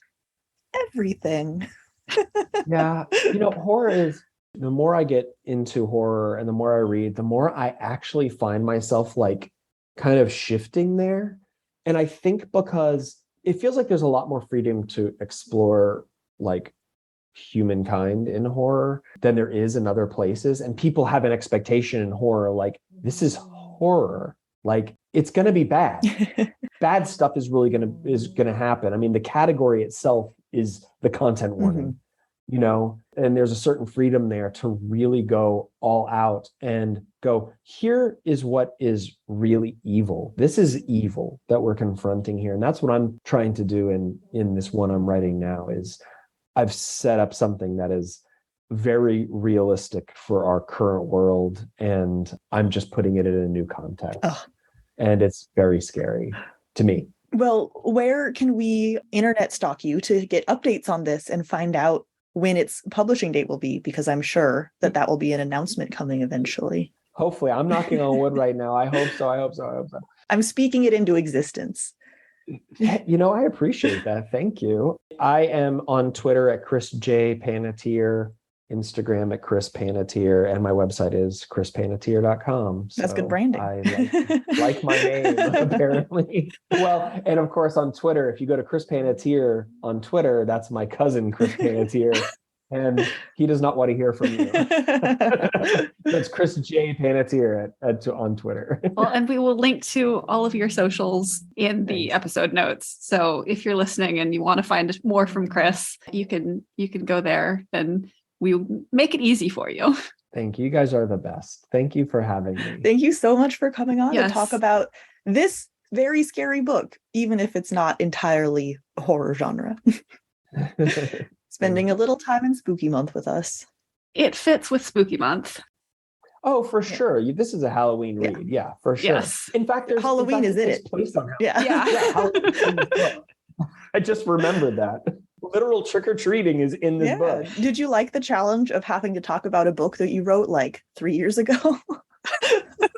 Speaker 1: everything.
Speaker 3: Yeah. You know, horror is, the more I get into horror and the more I read, the more I actually find myself like kind of shifting there. And I think because it feels like there's a lot more freedom to explore like humankind in horror than there is in other places. And people have an expectation in horror, like this is horror. Like it's going to be bad. Bad stuff is really going to happen. I mean, the category itself is the content warning, you know, and there's a certain freedom there to really go all out and go, here is what is really evil. This is evil that we're confronting here. And that's what I'm trying to do in this one I'm writing now is I've set up something that is very realistic for our current world. And I'm just putting it in a new context. Oh. And it's very scary to me.
Speaker 1: Well, where can we internet stalk you to get updates on this and find out when its publishing date will be? Because I'm sure that will be an announcement coming eventually.
Speaker 3: Hopefully. I'm knocking on wood right now. I hope so.
Speaker 1: I'm speaking it into existence.
Speaker 3: You know, I appreciate that. Thank you. I am on Twitter at Chris J. Panatier, Instagram at Chris Panatier, and my website is chrispanatier.com.
Speaker 1: That's good branding.
Speaker 3: I like my name, apparently. Well, and of course on Twitter, if you go to Chris Panatier on Twitter, that's my cousin, Chris Panatier. And he does not want to hear from you. That's Chris J. Panatier on Twitter.
Speaker 2: Well, and we will link to all of your socials in the episode notes. So if you're listening and you want to find more from Chris, you can go there and we'll make it easy for you.
Speaker 3: Thank you. You guys are the best. Thank you for having me.
Speaker 1: Thank you so much for coming on to talk about this very scary book, even if it's not entirely horror genre. Spending a little time in Spooky Month with us.
Speaker 2: It fits with Spooky Month.
Speaker 3: Oh, for sure. This is a Halloween read. Yeah, for sure.
Speaker 2: Yes.
Speaker 3: In fact,
Speaker 1: Halloween is in it.
Speaker 2: Yeah.
Speaker 3: I just remembered that. Literal trick-or-treating is in this book.
Speaker 1: Did you like the challenge of having to talk about a book that you wrote like 3 years ago?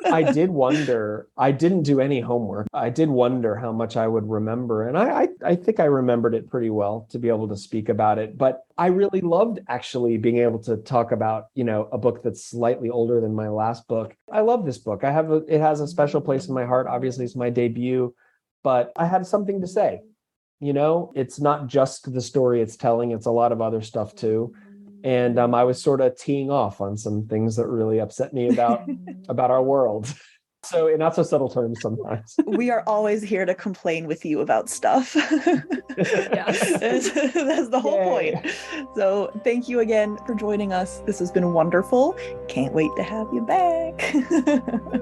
Speaker 3: I did wonder. I didn't do any homework. I did wonder how much I would remember. And I think I remembered it pretty well to be able to speak about it. But I really loved actually being able to talk about, you know, a book that's slightly older than my last book. I love this book. It has a special place in my heart. Obviously, it's my debut, but I had something to say. You know, it's not just the story it's telling. It's a lot of other stuff too. And I was sort of teeing off on some things that really upset me about our world. not so subtle terms sometimes.
Speaker 1: We are always here to complain with you about stuff.
Speaker 2: Yes.
Speaker 1: That's the whole
Speaker 3: Yay.
Speaker 1: point. So thank you again for joining us. This has been wonderful. Can't wait to have you back.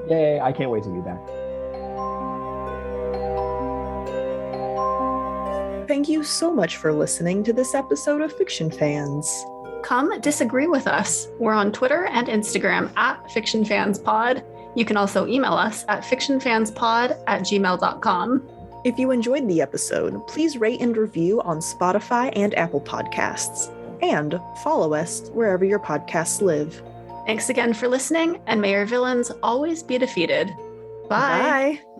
Speaker 3: Yay, I can't wait to be back.
Speaker 4: Thank you so much for listening to this episode of Fiction Fans.
Speaker 2: Come disagree with us. We're on Twitter and Instagram at FictionFansPod. You can also email us at fictionfanspod@gmail.com.
Speaker 4: If you enjoyed the episode, please rate and review on Spotify and Apple Podcasts. And follow us wherever your podcasts live.
Speaker 2: Thanks again for listening, and may your villains always be defeated. Bye.
Speaker 4: Bye.